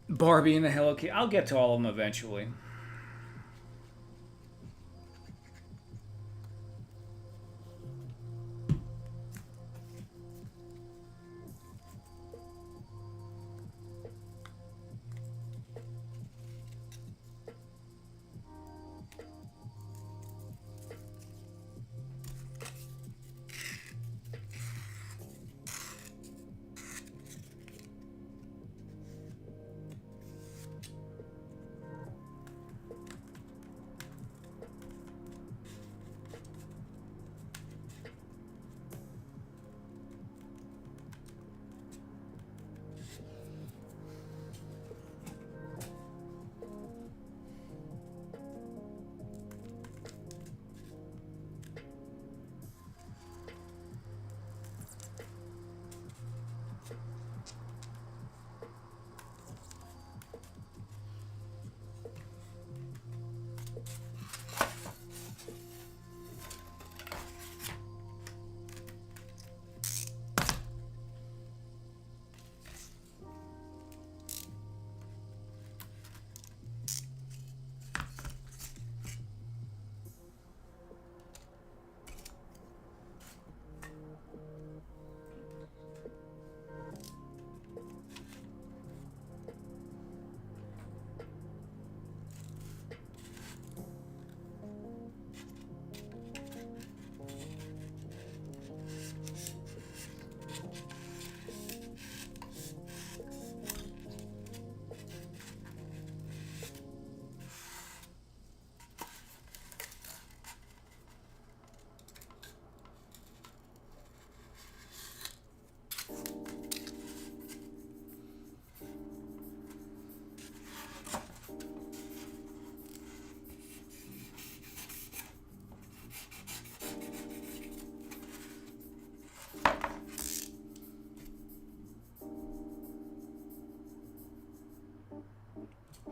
Barbie and the Hello Kitty. I'll get to all of them eventually.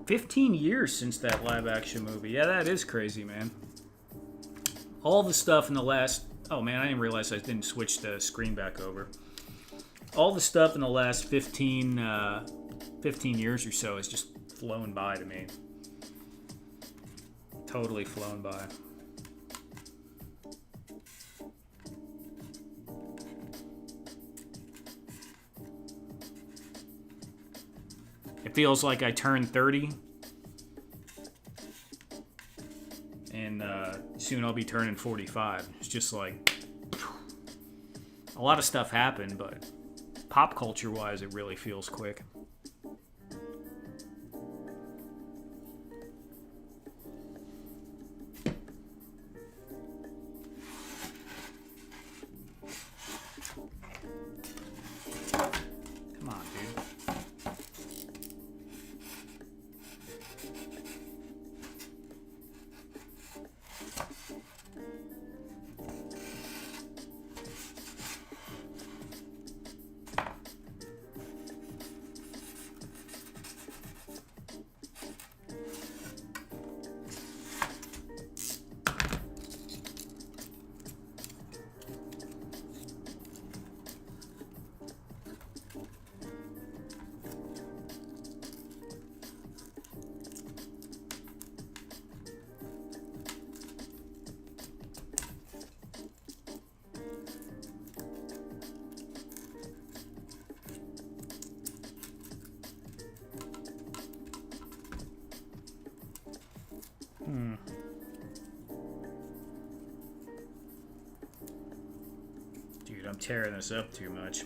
15 years since that live action movie. Yeah, that is crazy, man. All the stuff in the last... Oh, man, I didn't realize I didn't switch the screen back over. All the stuff in the last 15 years or so has just flown by to me. Totally flown by. It feels like I turned 30. And soon I'll be turning 45. It's just like... A lot of stuff happened, but pop culture-wise, it really feels quick. Come on, dude. Dude, I'm tearing this up too much.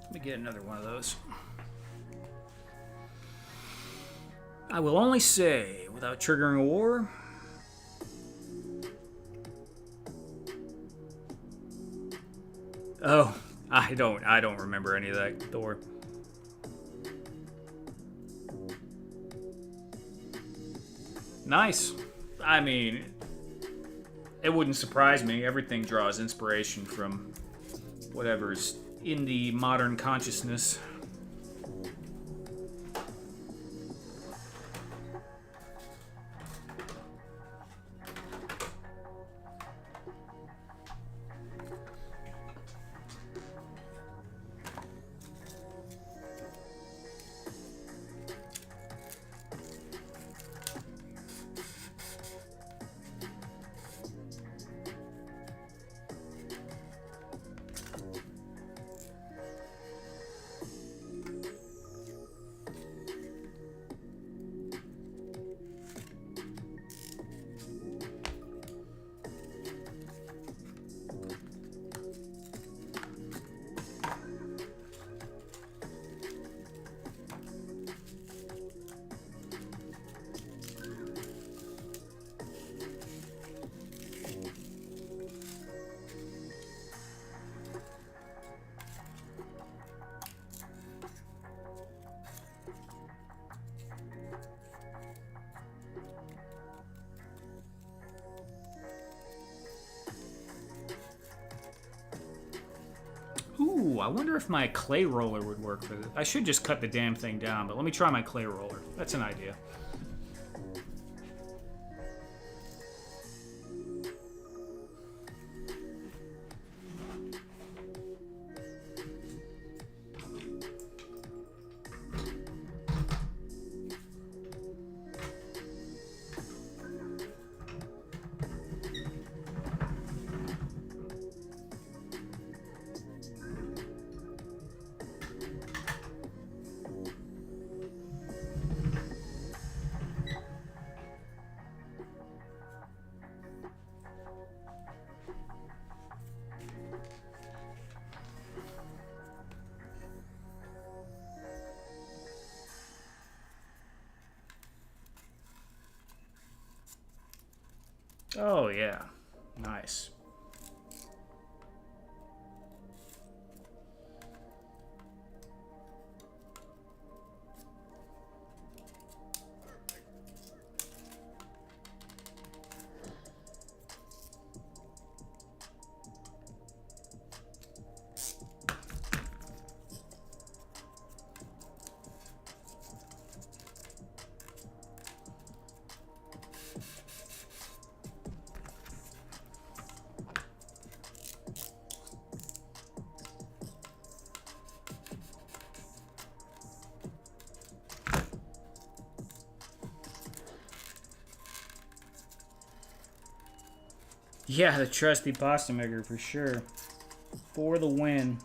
Let me get another one of those. I will only say, without triggering a war, oh, I don't remember any of that Thor. Nice. I mean, it wouldn't surprise me. Everything draws inspiration from whatever's in the modern consciousness. Ooh, I wonder if my clay roller would work for this. I should just cut the damn thing down, but let me try my clay roller. That's an idea. Oh, yeah. Nice. Yeah, the trusty pasta maker for sure. For the win.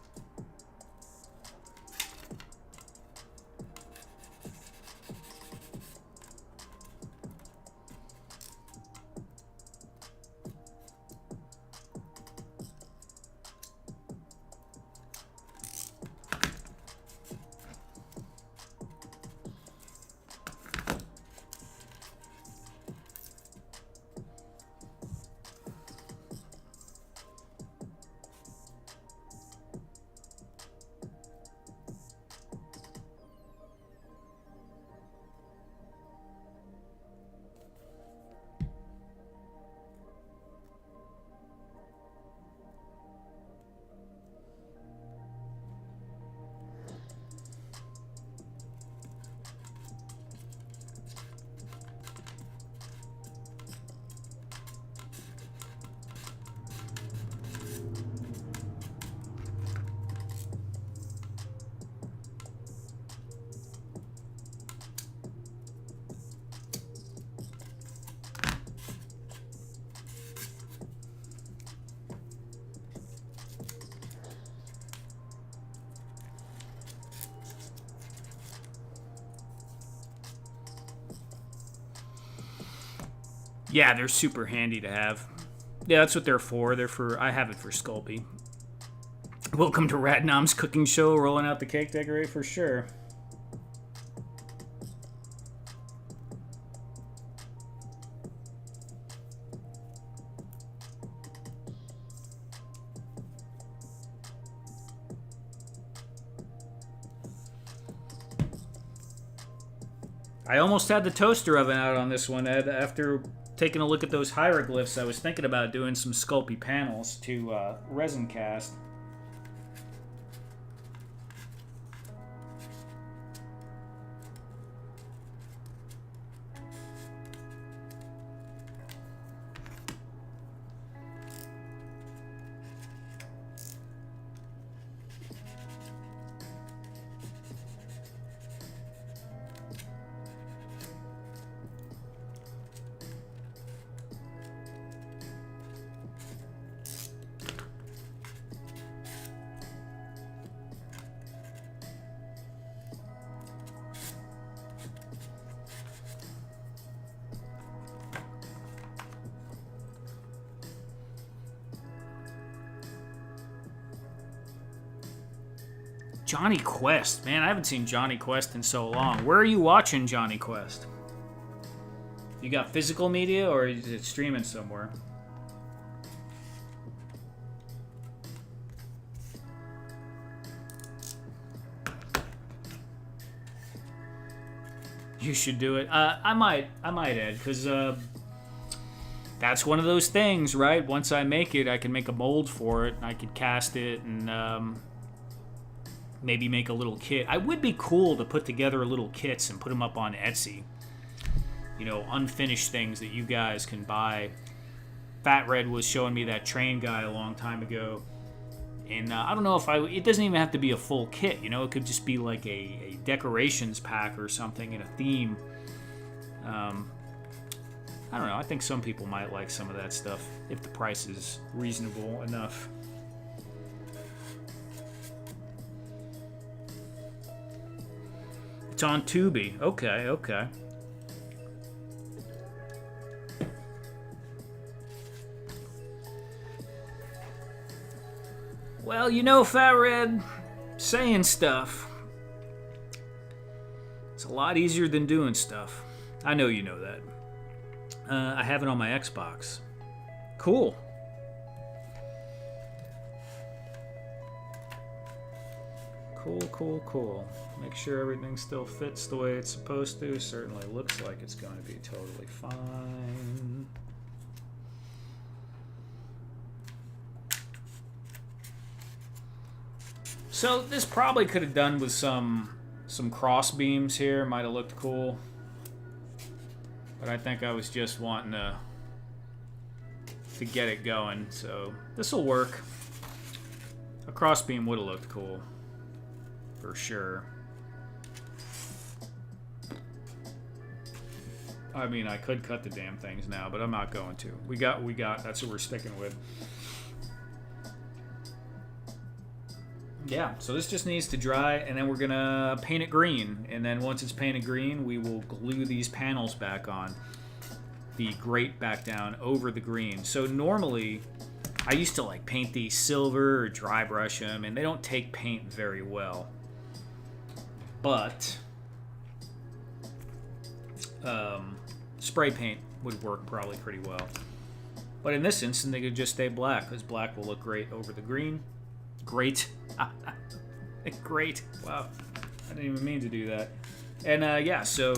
Yeah, they're super handy to have. Yeah, that's what they're for. I have it for Sculpey. Welcome to Radnom's cooking show, rolling out the cake decorate for sure. I almost had the toaster oven out on this one, Ed. After taking a look at those hieroglyphs, I was thinking about doing some Sculpey panels to resin cast. Johnny Quest. Man, I haven't seen Johnny Quest in so long. Where are you watching Johnny Quest? You got physical media or is it streaming somewhere? You should do it. I might, Ed, because that's one of those things, right? Once I make it, I can make a mold for it, and I could cast it, and maybe make a little kit. I would be cool to put together little kits and put them up on Etsy. You know, unfinished things that you guys can buy. Fat Red was showing me that train guy a long time ago. And I don't know if it doesn't even have to be a full kit, you know, it could just be like a decorations pack or something in a theme. I don't know, I think some people might like some of that stuff if the price is reasonable enough. It's on Tubi. Okay. Well, you know, Fat Red, saying stuff, it's a lot easier than doing stuff. I know you know that. I have it on my Xbox. Cool. Cool. Make sure everything still fits the way it's supposed to. Certainly looks like it's going to be totally fine. So this probably could have done with some cross beams here. Might have looked cool. But I think I was just wanting to get it going. So this will work. A cross beam would have looked cool. For sure. I mean, I could cut the damn things now, but I'm not going to. We got. That's what we're sticking with. Yeah, so this just needs to dry, and then we're gonna paint it green. And then once it's painted green, we will glue these panels back on. The grate back down over the green. So normally, I used to like paint these silver or dry brush them, and they don't take paint very well. But spray paint would work probably pretty well. But in this instance, they could just stay black, because black will look great over the green. Great. Great. Wow. I didn't even mean to do that. And yeah, so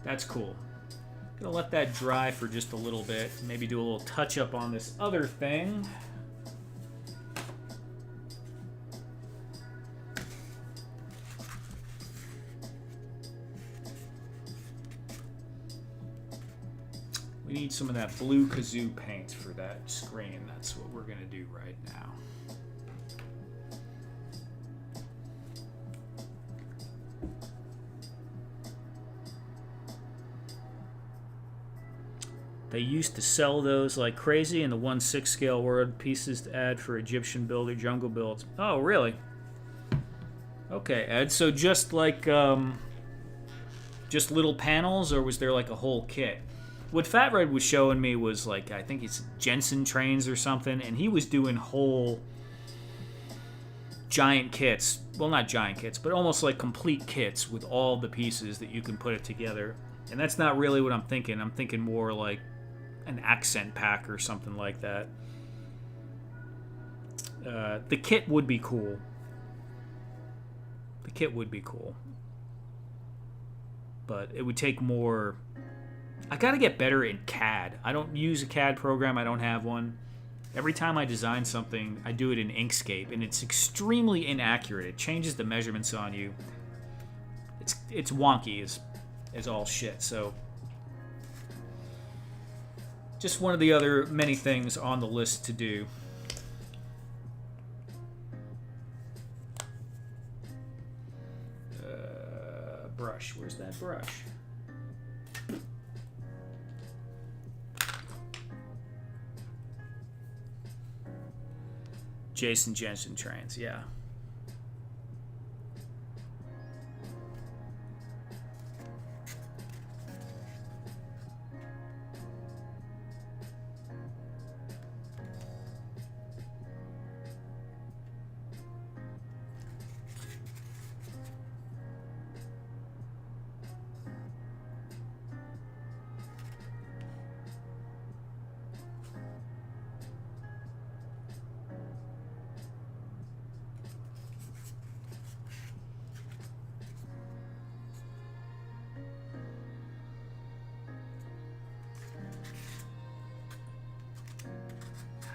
that's cool. Gonna let that dry for just a little bit. Maybe do a little touch up on this other thing. We need some of that blue kazoo paint for that screen. That's what we're gonna do right now. They used to sell those like crazy in the 1/6 scale world, pieces to add for Egyptian builder jungle builds. Oh, really? Okay, Ed. So just like just little panels, or was there like a whole kit? What Fat Red was showing me was like, I think it's Jensen trains or something, and he was doing whole giant kits. Well, not giant kits, but almost like complete kits with all the pieces that you can put it together. And that's not really what I'm thinking. I'm thinking more like an accent pack or something like that. The kit would be cool. The kit would be cool. But it would take more... I gotta get better in CAD. I don't use a CAD program. I don't have one. Every time I design something, I do it in Inkscape, and it's extremely inaccurate. It changes the measurements on you. It's wonky as all shit. So just one of the other many things on the list to do. Brush. Where's that brush? Jason Jensen trains, yeah.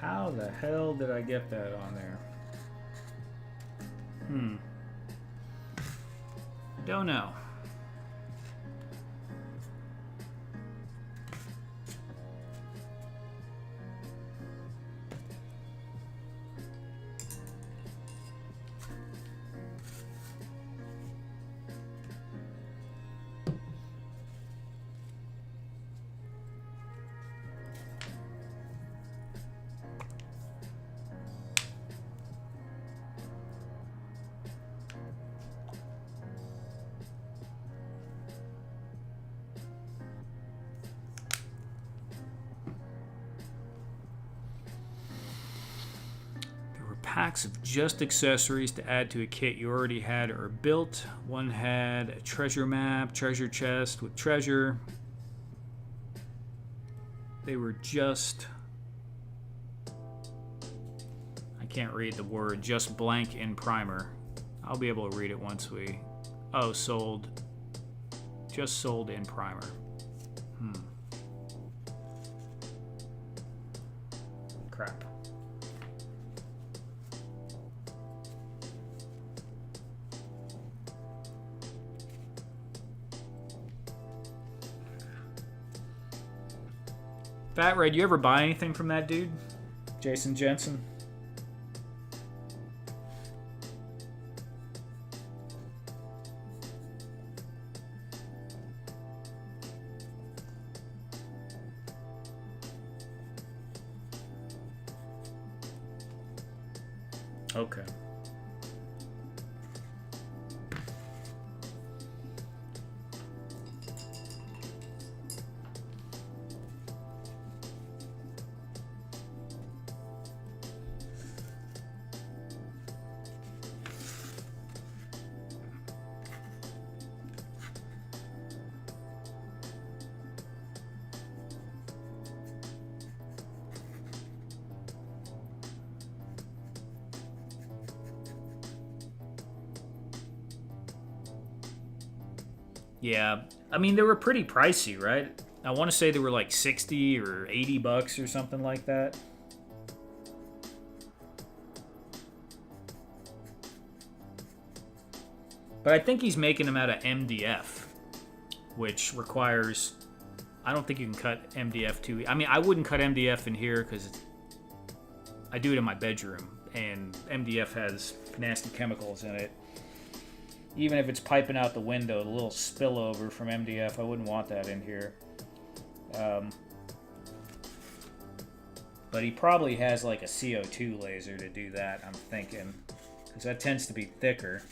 How the hell did I get that on there? Don't know. Packs of just accessories to add to a kit you already had or built. One had a treasure map, treasure chest with treasure. they were just, I can't read the word, just blank in primer. I'll be able to read it once we, oh, sold, just sold in primer. Crap. Fat Red, you ever buy anything from that dude? Jason Jensen? Okay. Yeah, I mean, they were pretty pricey, right? I want to say they were like 60 or 80 bucks or something like that. But I think he's making them out of MDF, which requires, I don't think you can cut MDF too. I mean, I wouldn't cut MDF in here because I do it in my bedroom, and MDF has nasty chemicals in it. Even if it's piping out the window, the little spillover from MDF, I wouldn't want that in here. But he probably has like a CO2 laser to do that, I'm thinking. Because that tends to be thicker.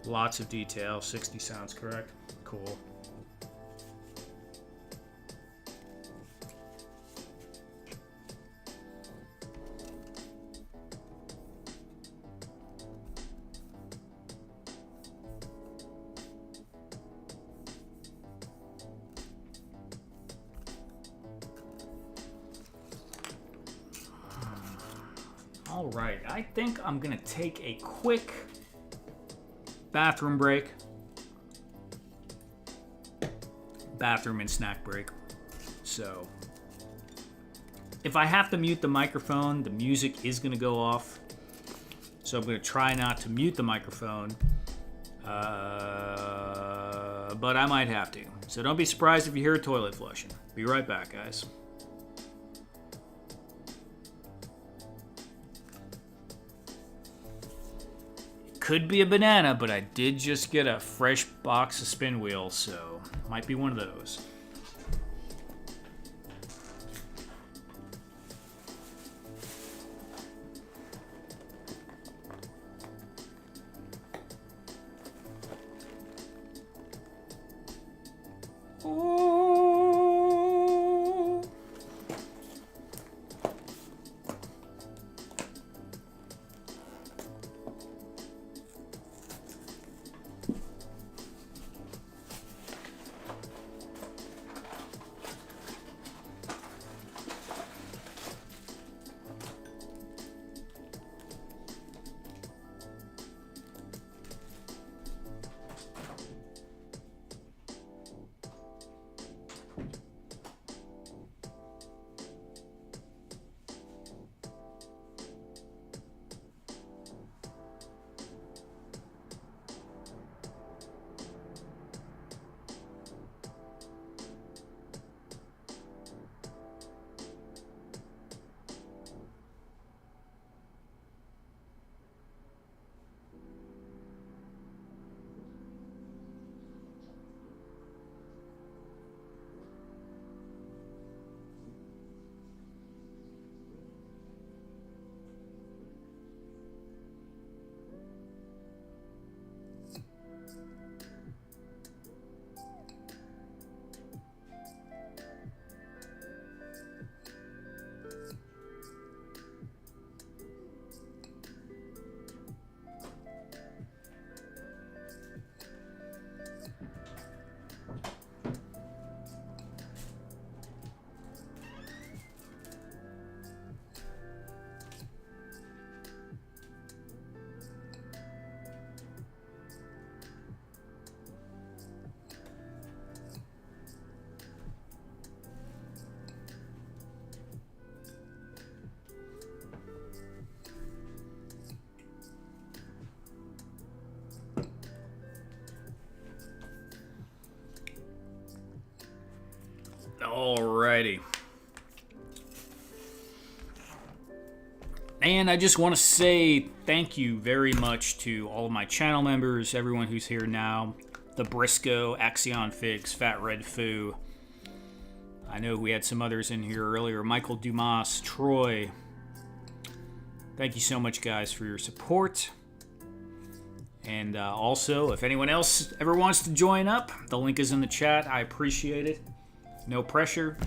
Lots of detail. 60 sounds correct. Cool. All right, I think I'm gonna take a quick bathroom break. Bathroom and snack break. So, if I have to mute the microphone, the music is gonna go off. So I'm gonna try not to mute the microphone. But I might have to. So don't be surprised if you hear a toilet flushing. Be right back, guys. Could be a banana, but I did just get a fresh box of spin wheels, so might be one of those. Alrighty. And I just want to say thank you very much to all of my channel members, everyone who's here now. The Briscoe, Axion Figs, Fat Red Foo. I know we had some others in here earlier. Michael Dumas, Troy. Thank you so much, guys, for your support. And also, if anyone else ever wants to join up, the link is in the chat. I appreciate it. No pressure.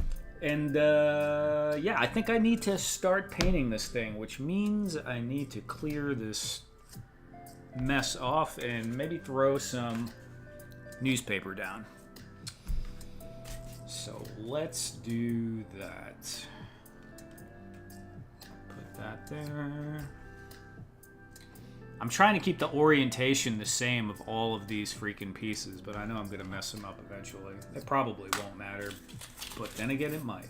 And yeah, I think I need to start painting this thing, which means I need to clear this mess off and maybe throw some newspaper down. So let's do that. Put that there. I'm trying to keep the orientation the same of all of these freaking pieces, but I know I'm going to mess them up eventually. It probably won't matter, but then again, it might.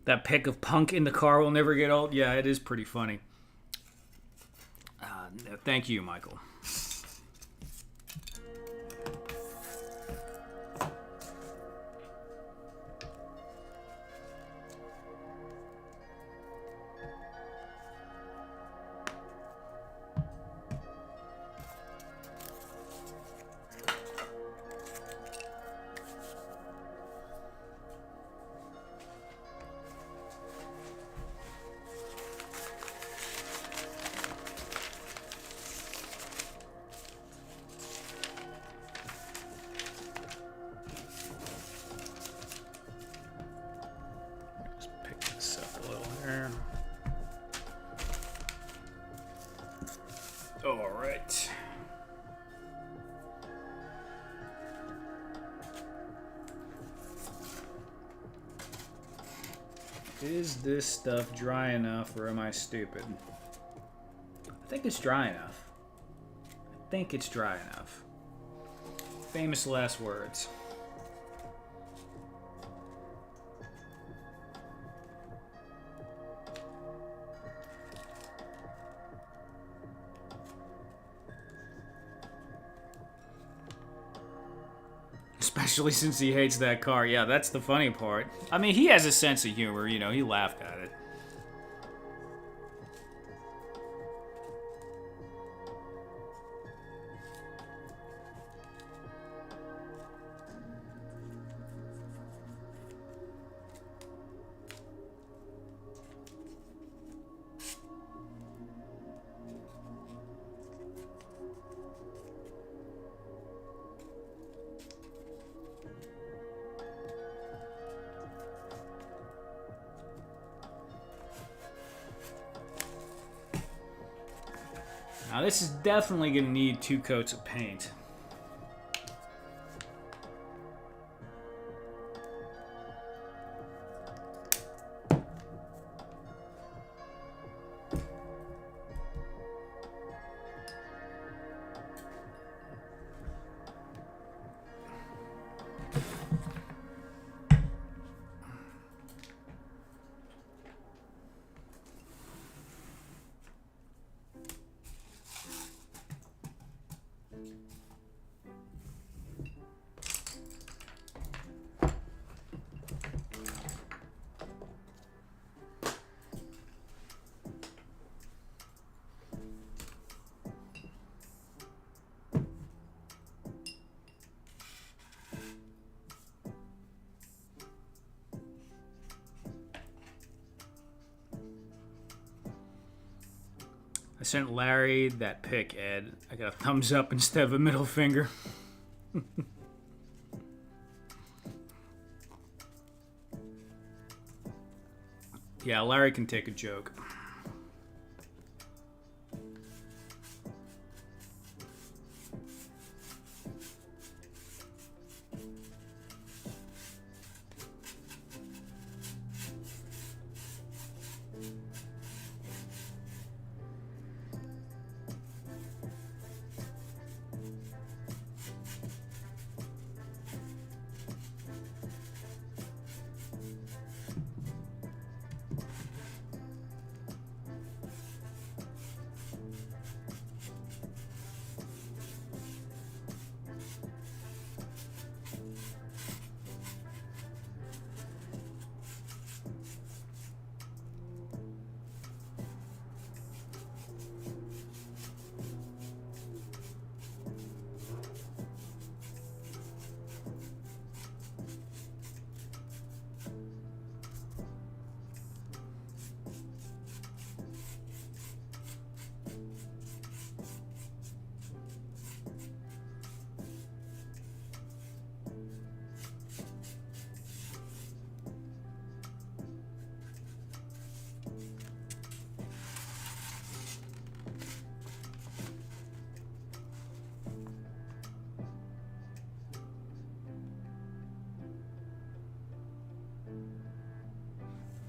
That pic of Punk in the car will never get old. Yeah, it is pretty funny. Thank you, Michael. All right. Is this stuff dry enough, or am I stupid? I think it's dry enough. I think it's dry enough. Famous last words. Especially since he hates that car. Yeah, that's the funny part. I mean, he has a sense of humor, you know, he laughed at it. Now this is definitely going to need 2 coats of paint. I sent Larry that pic, Ed. I got a thumbs up instead of a middle finger. Yeah, Larry can take a joke.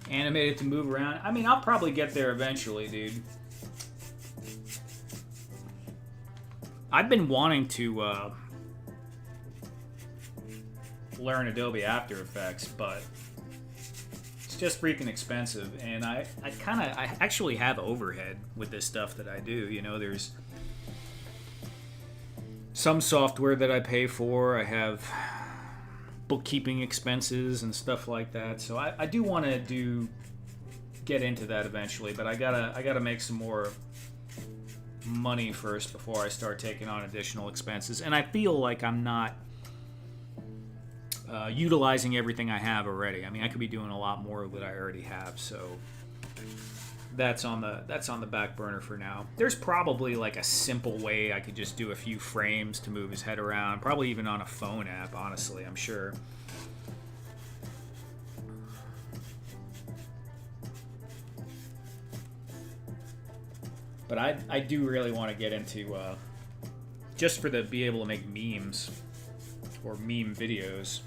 animate it to move around. I mean, I'll probably get there eventually, dude. I've been wanting to learn Adobe After Effects, but it's just freaking expensive, and I actually have overhead with this stuff that I do. You know, there's some software that I pay for. I have bookkeeping expenses and stuff like that. So I do want to get into that eventually, but I gotta make some more money first before I start taking on additional expenses. And I feel like I'm not utilizing everything I have already. I mean, I could be doing a lot more that I already have. So that's on the back burner for now. There's probably like a simple way I could just do a few frames to move his head around. Probably even on a phone app, honestly, I'm sure. But I do really want to get into just for be able to make memes or meme videos.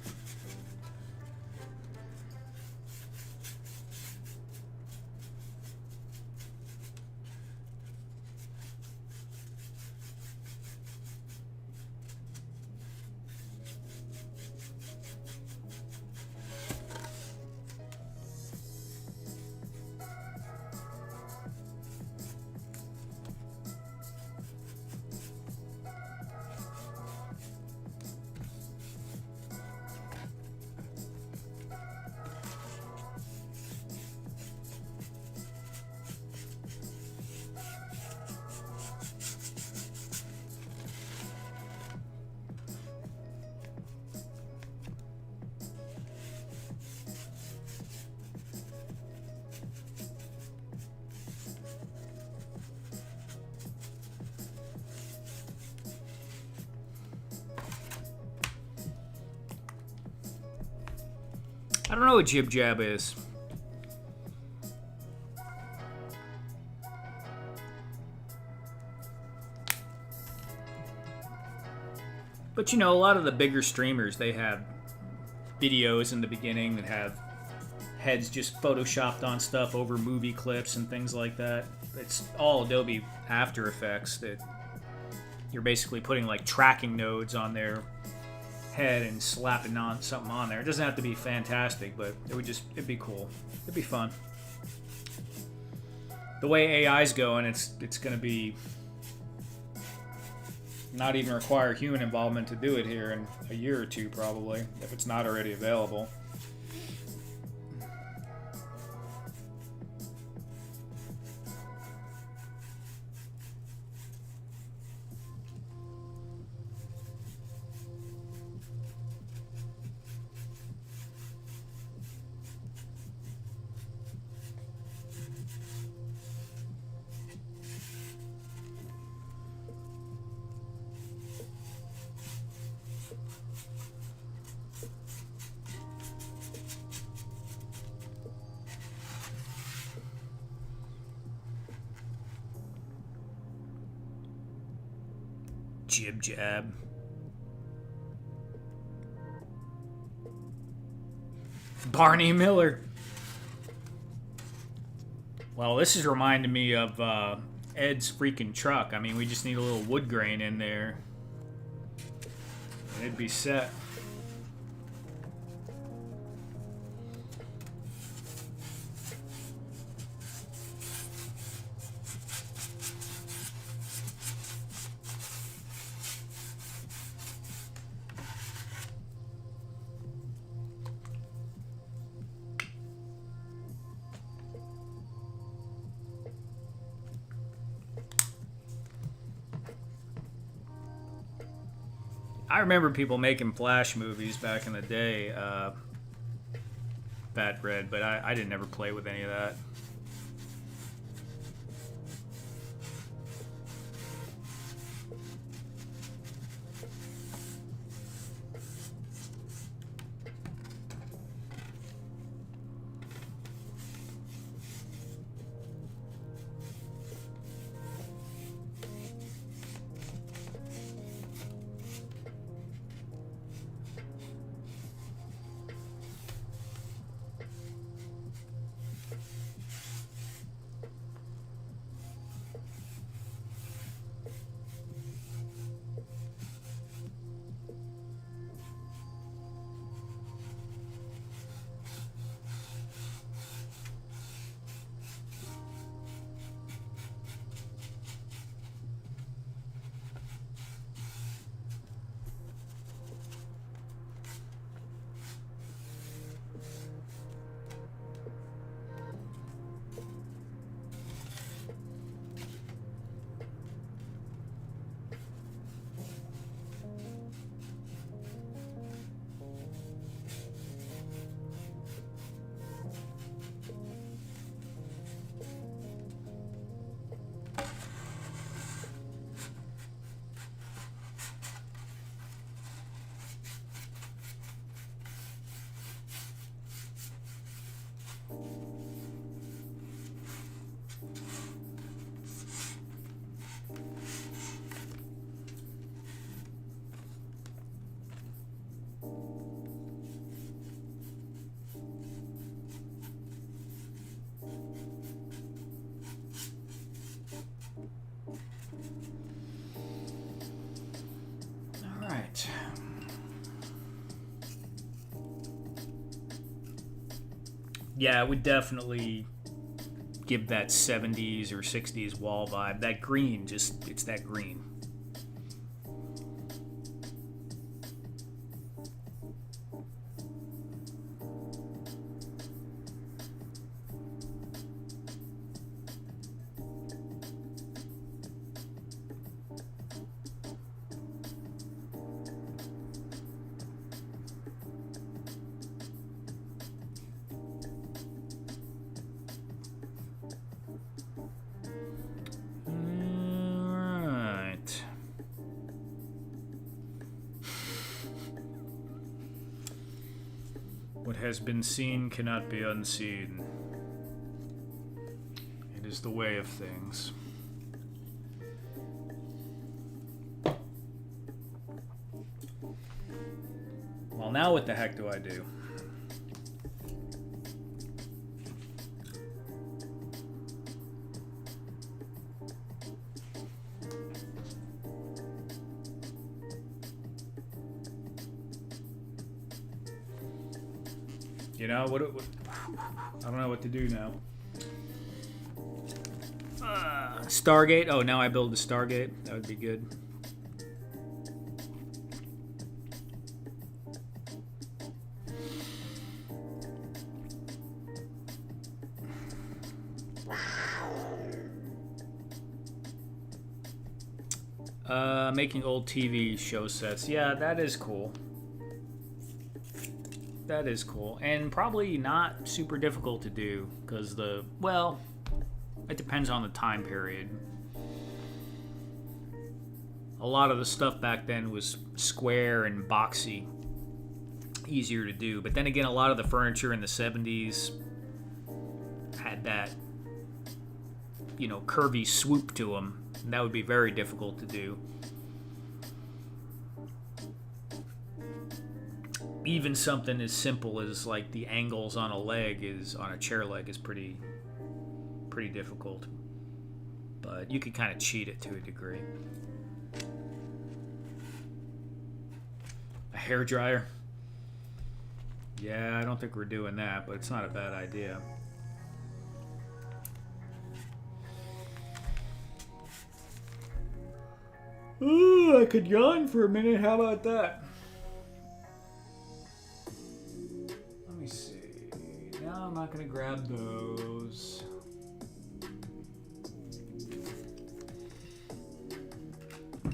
I don't know what Jib Jab is. But you know, a lot of the bigger streamers, they have videos in the beginning that have heads just photoshopped on stuff over movie clips and things like that. It's all Adobe After Effects that you're basically putting like tracking nodes on their head and slapping on something on there. It doesn't have to be fantastic, but it'd be cool. It'd be fun. The way AI's going, it's going to be not even require human involvement to do it here in a year or two, probably, if it's not already available. Jib Jab. Barney Miller. Well, this is reminding me of Ed's freaking truck. I mean, we just need a little wood grain in there, and it'd be set. I remember people making Flash movies back in the day, Fat Red, but I didn't ever play with any of that. Yeah, it would definitely give that 70s or 60s wall vibe. That green, just, it's that green. What has been seen cannot be unseen. It is the way of things. Well, now what the heck do I do? You know, what I don't know what to do now. Stargate. Oh, now I build the Stargate. That would be good. Making old TV show sets. Yeah, that is cool. That is cool. And probably not super difficult to do, because well, it depends on the time period. A lot of the stuff back then was square and boxy, easier to do. But then again, a lot of the furniture in the 70s had that, you know, curvy swoop to them. And that would be very difficult to do. Even something as simple as like the angles on a chair leg is pretty difficult. But you could kind of cheat it to a degree. A hairdryer. Yeah, I don't think we're doing that, but it's not a bad idea. Ooh, I could yawn for a minute. How about that? Let me see. No, I'm not going to grab those.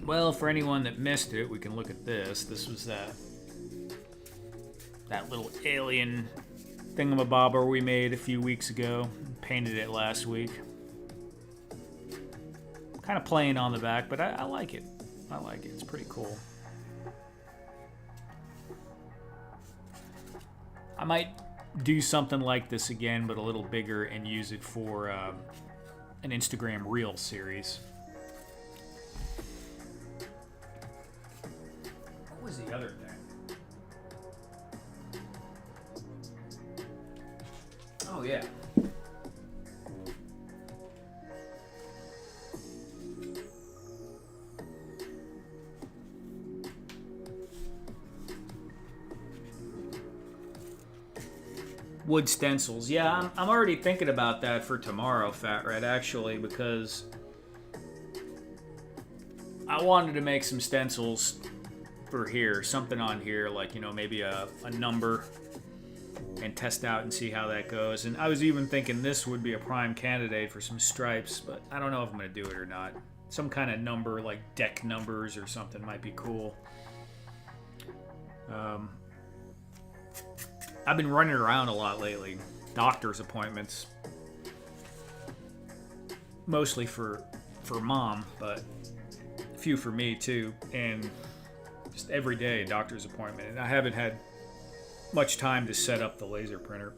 Well, for anyone that missed it, we can look at this. This was that little alien thingamabobber we made a few weeks ago. Painted it last week. Kind of plain on the back, but I like it. I like it. It's pretty cool. I might do something like this again, but a little bigger, and use it for an Instagram Reel series. What was the other thing? Oh, yeah. Wood stencils. Yeah, I'm already thinking about that for tomorrow, Fat Red, actually, because I wanted to make some stencils for here, something on here, like, you know, maybe a number, and test out and see how that goes. And I was even thinking this would be a prime candidate for some stripes, but I don't know if I'm going to do it or not. Some kind of number, like deck numbers or something, might be cool. I've been running around a lot lately. Doctor's appointments. Mostly for Mom, but a few for me too. And just every day a doctor's appointment. And I haven't had much time to set up the laser printer.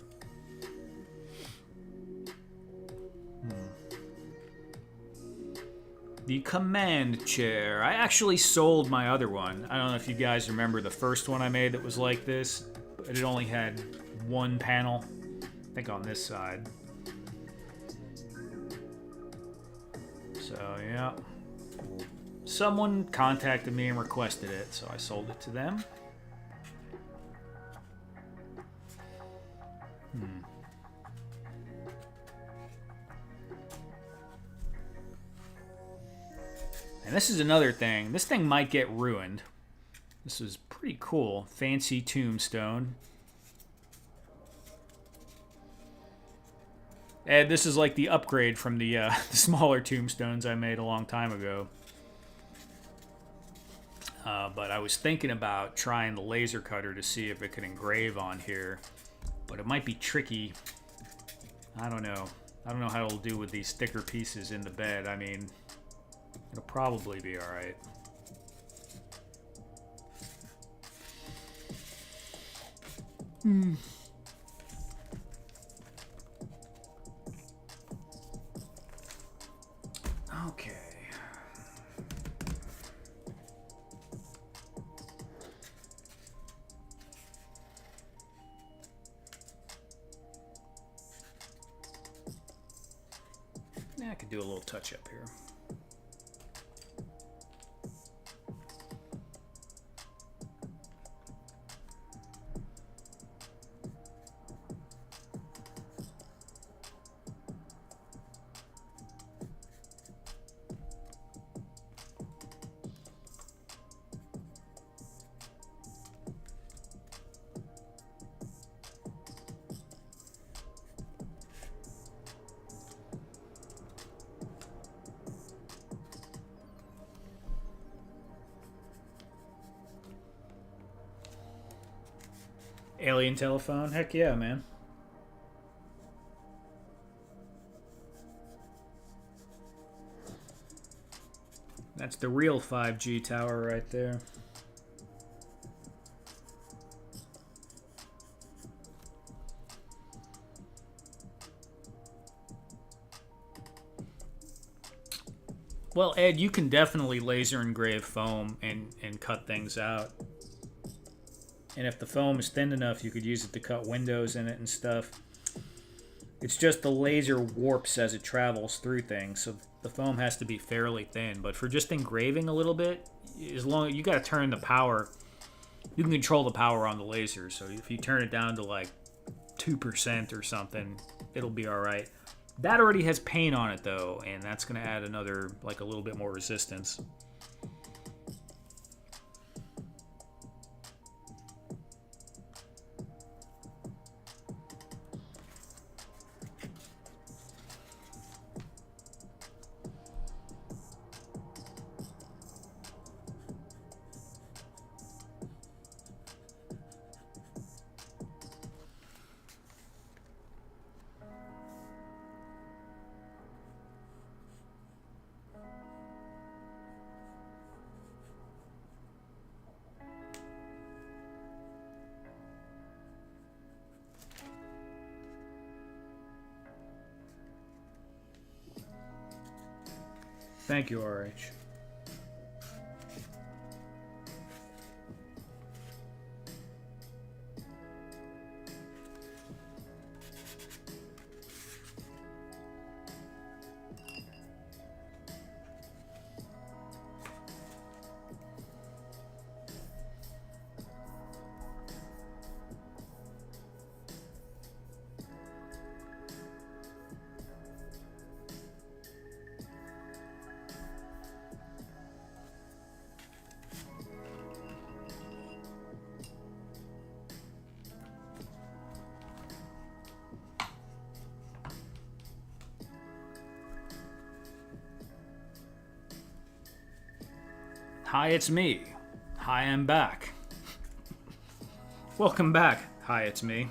The command chair. I actually sold my other one. I don't know if you guys remember the first one I made that was like this. It only had one panel, I think on this side. So, yeah. someone contacted me and requested it, so I sold it to them. And this is another thing. This thing might get ruined. This is pretty cool. Fancy tombstone. And this is like the upgrade from the smaller tombstones I made a long time ago. But I was thinking about trying the laser cutter to see if it could engrave on here. But it might be tricky. I don't know. I don't know how it'll do with these thicker pieces in the bed. I mean, it'll probably be alright. Okay. Yeah, I could do a little touch up here. Alien telephone? Heck yeah, man. That's the real 5G tower right there. Well, Ed, you can definitely laser engrave foam and cut things out. And if the foam is thin enough, you could use it to cut windows in it and stuff. It's just the laser warps as it travels through things, so the foam has to be fairly thin. But for just engraving a little bit, as long as you got to turn the power, you can control the power on the laser. So if you turn it down to like 2% or something, it'll be all right. That already has paint on it though, and that's going to add another, like a little bit more resistance. Thank you, RH. Hi, it's me. Hi, I'm back. Welcome back. Hi, it's me.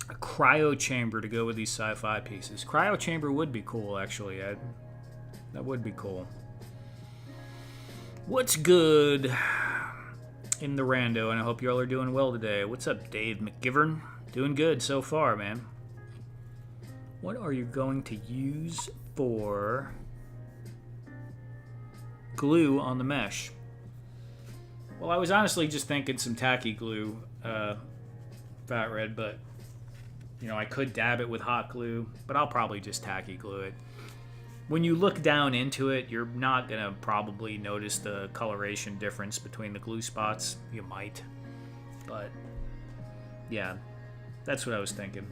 A cryo chamber to go with these sci-fi pieces. Cryo chamber would be cool, actually. That would be cool. What's good in the rando? And I hope you all are doing well today. What's up, Dave McGivern? Doing good so far, man. What are you going to use for glue on the mesh? Well, I was honestly just thinking some tacky glue, Fat Red, but you know, I could dab it with hot glue, but I'll probably just tacky glue it. When you look down into it, you're not gonna probably notice the coloration difference between the glue spots. You might, but yeah, that's what I was thinking.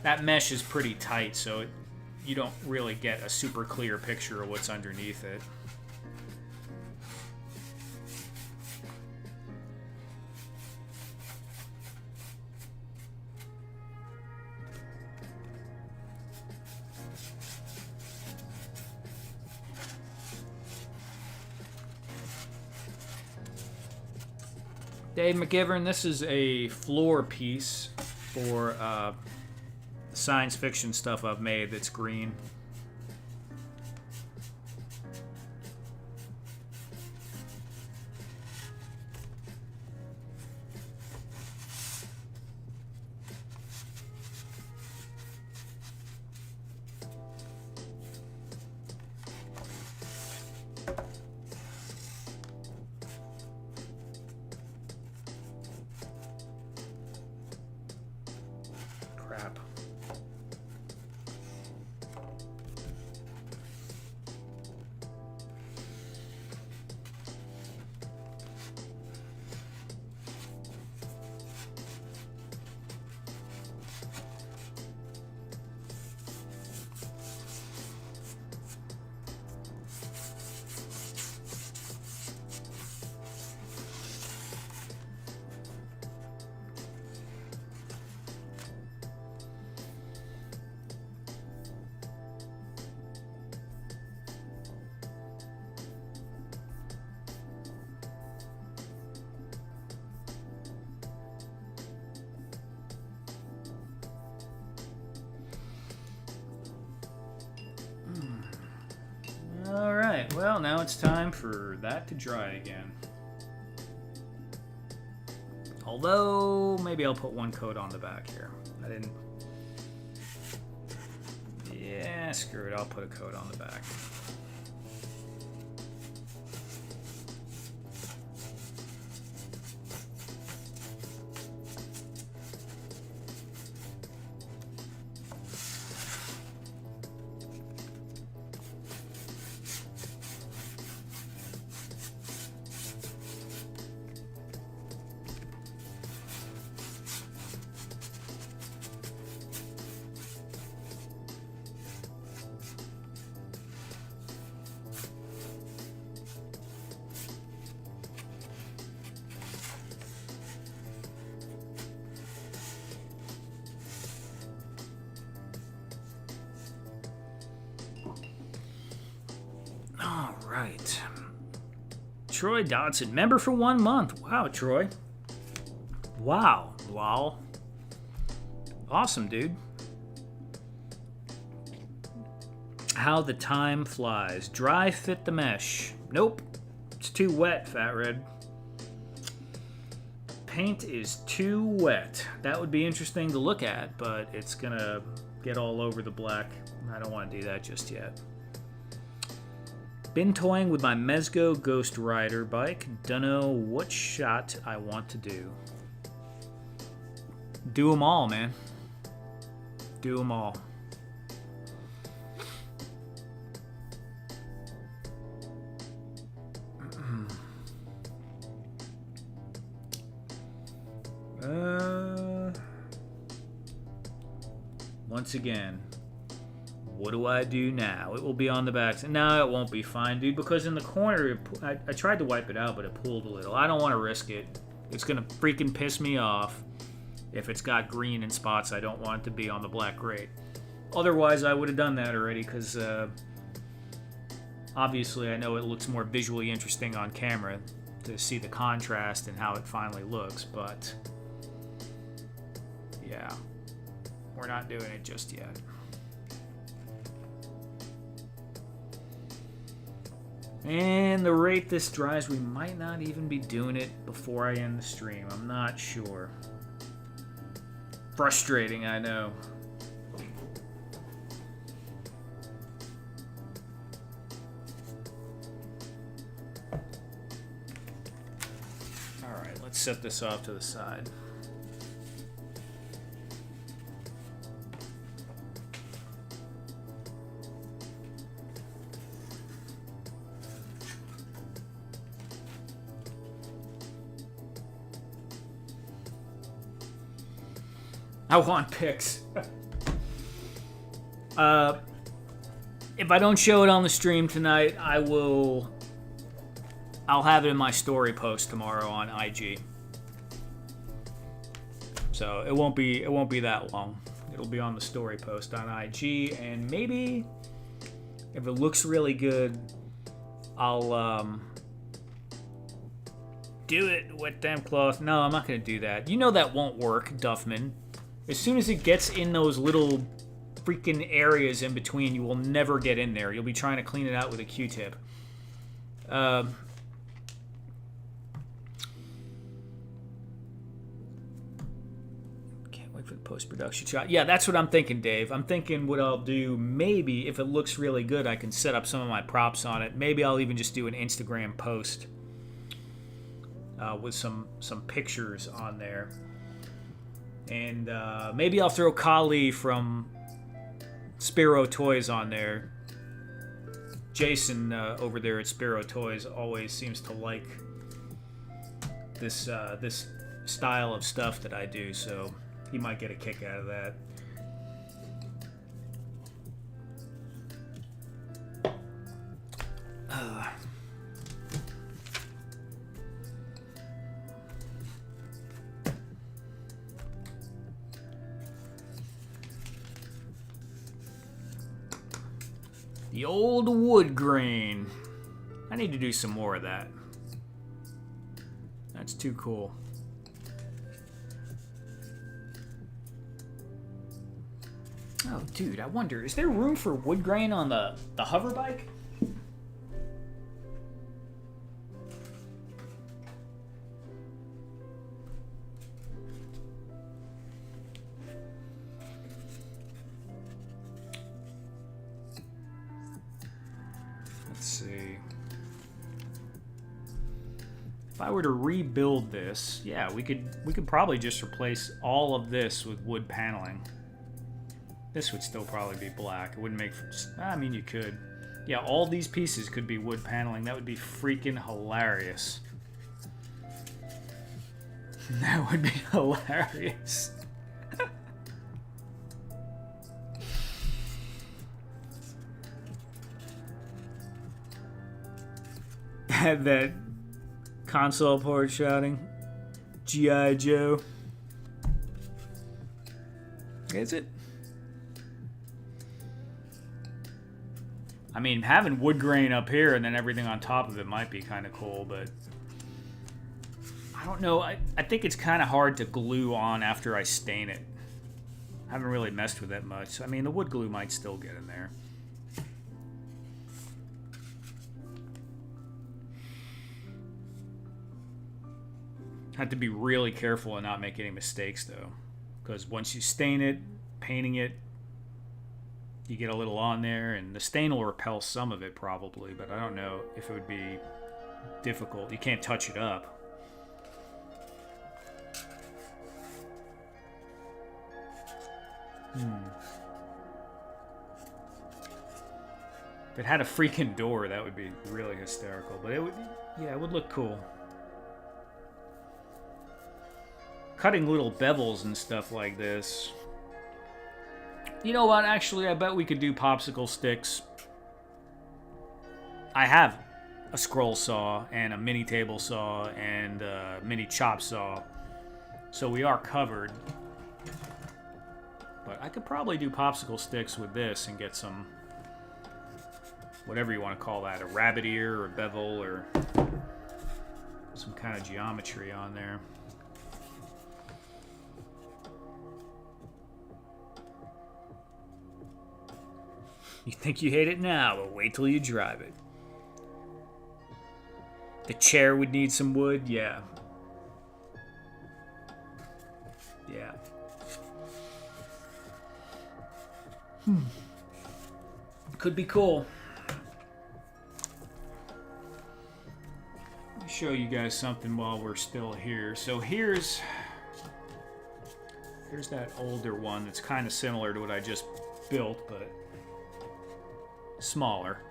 That mesh is pretty tight, so you don't really get a super clear picture of what's underneath it. Dave McGivern, this is a floor piece for science fiction stuff I've made that's green. Crap. Alright, well, now it's time for that to dry again. Although, maybe I'll put one coat on the back here. I didn't... Yeah, screw it, I'll put a coat on the back. Right. Troy Dodson, member for 1 month. Wow, Troy. Wow. Lol. Awesome, dude. How the time flies. Dry fit the mesh. Nope. It's too wet, Fat Red. Paint is too wet. That would be interesting to look at, but it's gonna get all over the black. I don't want to do that just yet. Been toying with my Mezco Ghost Rider bike. Dunno what shot I want to do. Do them all, man. Do them all. Once again, what do I do now? It will be on the back. No, it won't be fine, dude, because in the corner, I tried to wipe it out, but it pulled a little. I don't want to risk it. It's going to freaking piss me off if it's got green in spots I don't want it to be on the black grate. Otherwise, I would have done that already, because obviously I know it looks more visually interesting on camera to see the contrast and how it finally looks, but yeah, we're not doing it just yet. And the rate this dries, we might not even be doing it before I end the stream. I'm not sure. Frustrating, I know. Alright, let's set this off to the side. I want pics. If I don't show it on the stream tonight, I'll have it in my story post tomorrow on IG. So it won't be that long. It'll be on the story post on IG, and maybe if it looks really good, I'll do it with damn cloth. No, I'm not gonna do that. You know that won't work, Duffman. As soon as it gets in those little freaking areas in between, you will never get in there. You'll be trying to clean it out with a Q-tip. Can't wait for the post-production shot. Yeah, that's what I'm thinking, Dave. I'm thinking what I'll do, maybe, if it looks really good, I can set up some of my props on it. Maybe I'll even just do an Instagram post with some pictures on there. And maybe I'll throw Kali from Sparrow Toys on there. Jason over there at Sparrow Toys always seems to like this style of stuff that I do, so he might get a kick out of that. The old wood grain. I need to do some more of that. That's too cool. Oh, dude, I wonder, is there room for wood grain on the hover bike? If I were to rebuild this, yeah, we could probably just replace all of this with wood paneling. This would still probably be black. It wouldn't make... I mean, you could. Yeah, all these pieces could be wood paneling. That would be freaking hilarious. That would be hilarious. that console port shouting, G.I. Joe. Is it? I mean, having wood grain up here and then everything on top of it might be kind of cool, but I don't know. I think it's kind of hard to glue on after I stain it. I haven't really messed with that much. I mean, the wood glue might still get in there. Have to be really careful and not make any mistakes, though, because once you stain it, painting it, you get a little on there, and the stain will repel some of it probably, but I don't know if it would be difficult. You can't touch it up. If it had a freaking door, that would be really hysterical, but it would, yeah, it would look cool. Cutting little bevels and stuff like this. You know what? Actually, I bet we could do popsicle sticks. I have a scroll saw and a mini table saw and a mini chop saw, so we are covered. But I could probably do popsicle sticks with this and get some, whatever you want to call that, a rabbit ear or a bevel or some kind of geometry on there. You think you hate it now, but wait till you drive it. The chair would need some wood, yeah. Yeah. Could be cool. Let me show you guys something while we're still here. So here's that older one that's kind of similar to what I just built, but smaller.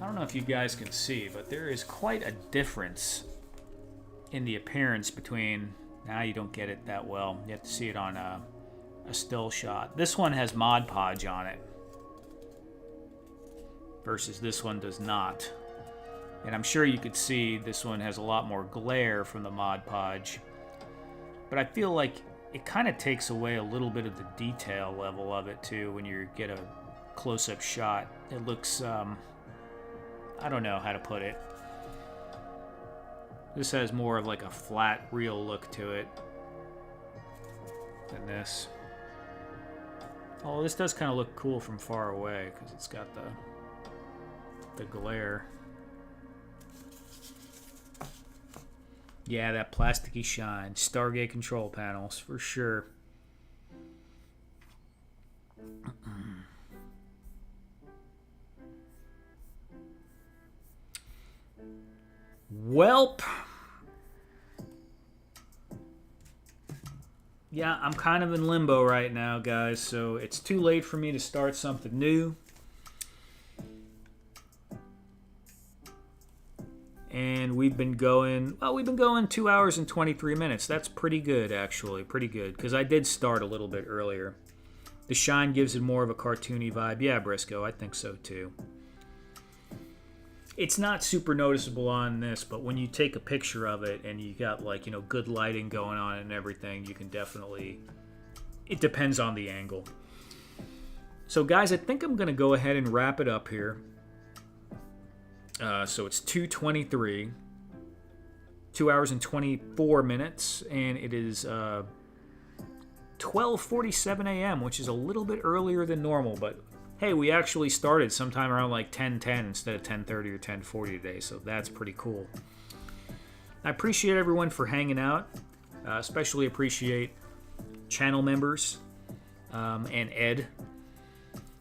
I don't know if you guys can see, but there is quite a difference in the appearance between... Now you don't get it that well. You have to see it on a still shot. This one has Mod Podge on it versus this one does not. And I'm sure you could see this one has a lot more glare from the Mod Podge. But I feel like it kind of takes away a little bit of the detail level of it too when you get a close-up shot. It looks, I don't know how to put it. This has more of like a flat, real look to it than this. Oh, this does kind of look cool from far away because it's got the glare. Yeah, that plasticky shine. Stargate control panels, for sure. Welp. Yeah, I'm kind of in limbo right now, guys, so it's too late for me to start something new. And we've been going 2 hours and 23 minutes. That's pretty good, actually. Pretty good, because I did start a little bit earlier. The shine gives it more of a cartoony vibe. Yeah, Briscoe, I think so, too. It's not super noticeable on this, but when you take a picture of it and you got, like, you know, good lighting going on and everything, you can definitely... It depends on the angle. So, guys, I think I'm going to go ahead and wrap it up here. So it's 2:23, 2 hours and 24 minutes, and it is 12:47 a.m., which is a little bit earlier than normal, but hey, we actually started sometime around like 10:10 instead of 10:30 or 10:40 today, so that's pretty cool. I appreciate everyone for hanging out, especially appreciate channel members and Ed,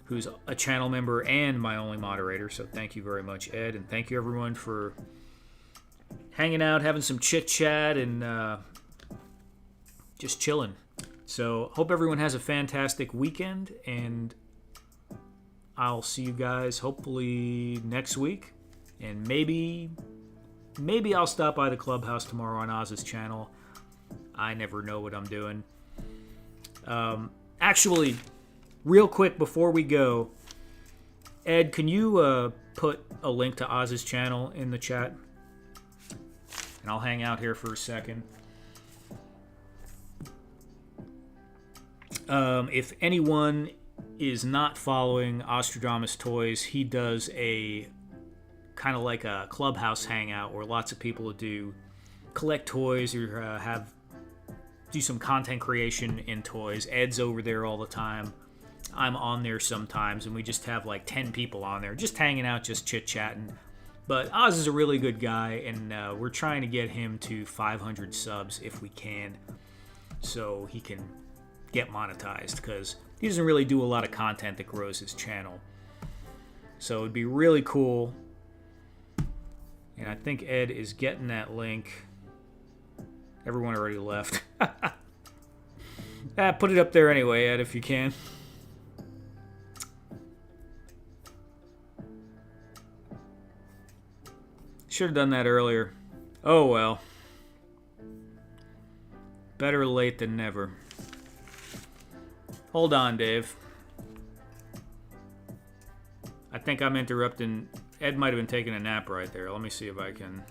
who's a channel member and my only moderator. So thank you very much, Ed, and thank you everyone for hanging out, having some chit-chat, and just chilling. So hope everyone has a fantastic weekend, and I'll see you guys hopefully next week. And maybe I'll stop by the clubhouse tomorrow on Oz's channel. I never know what I'm doing. Actually, real quick before we go, Ed, can you put a link to Oz's channel in the chat? And I'll hang out here for a second. If anyone is not following Ostradamus Toys, he does a kind of like a clubhouse hangout where lots of people do collect toys or do some content creation in toys. Ed's over there all the time. I'm on there sometimes, and we just have like 10 people on there, just hanging out, just chit-chatting. But Oz is a really good guy, and we're trying to get him to 500 subs if we can, so he can get monetized, because he doesn't really do a lot of content that grows his channel. So it'd be really cool. And I think Ed is getting that link. Everyone already left. Put it up there anyway, Ed, if you can. Should have done that earlier. Oh well. Better late than never. Hold on, Dave. I think I'm interrupting. Ed might have been taking a nap right there. Let me see if I can.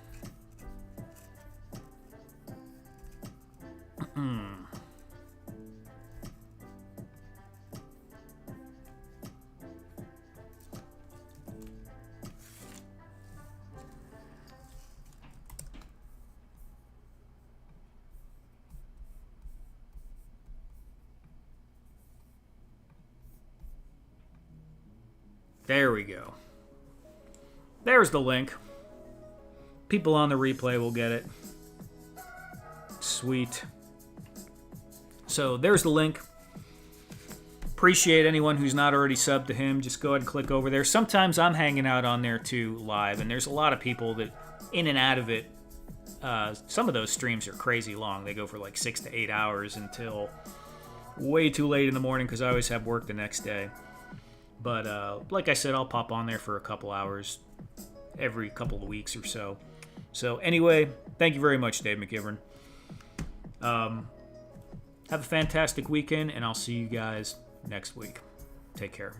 There we go. There's the link. People on the replay will get it. Sweet. So there's the link. Appreciate anyone who's not already subbed to him. Just go ahead and click over there. Sometimes I'm hanging out on there too live, and there's a lot of people that in and out of it. Some of those streams are crazy long. They go for like 6 to 8 hours until way too late in the morning because I always have work the next day. But like I said, I'll pop on there for a couple hours every couple of weeks or so. So anyway, thank you very much, Dave McGivern. Have a fantastic weekend, and I'll see you guys next week. Take care.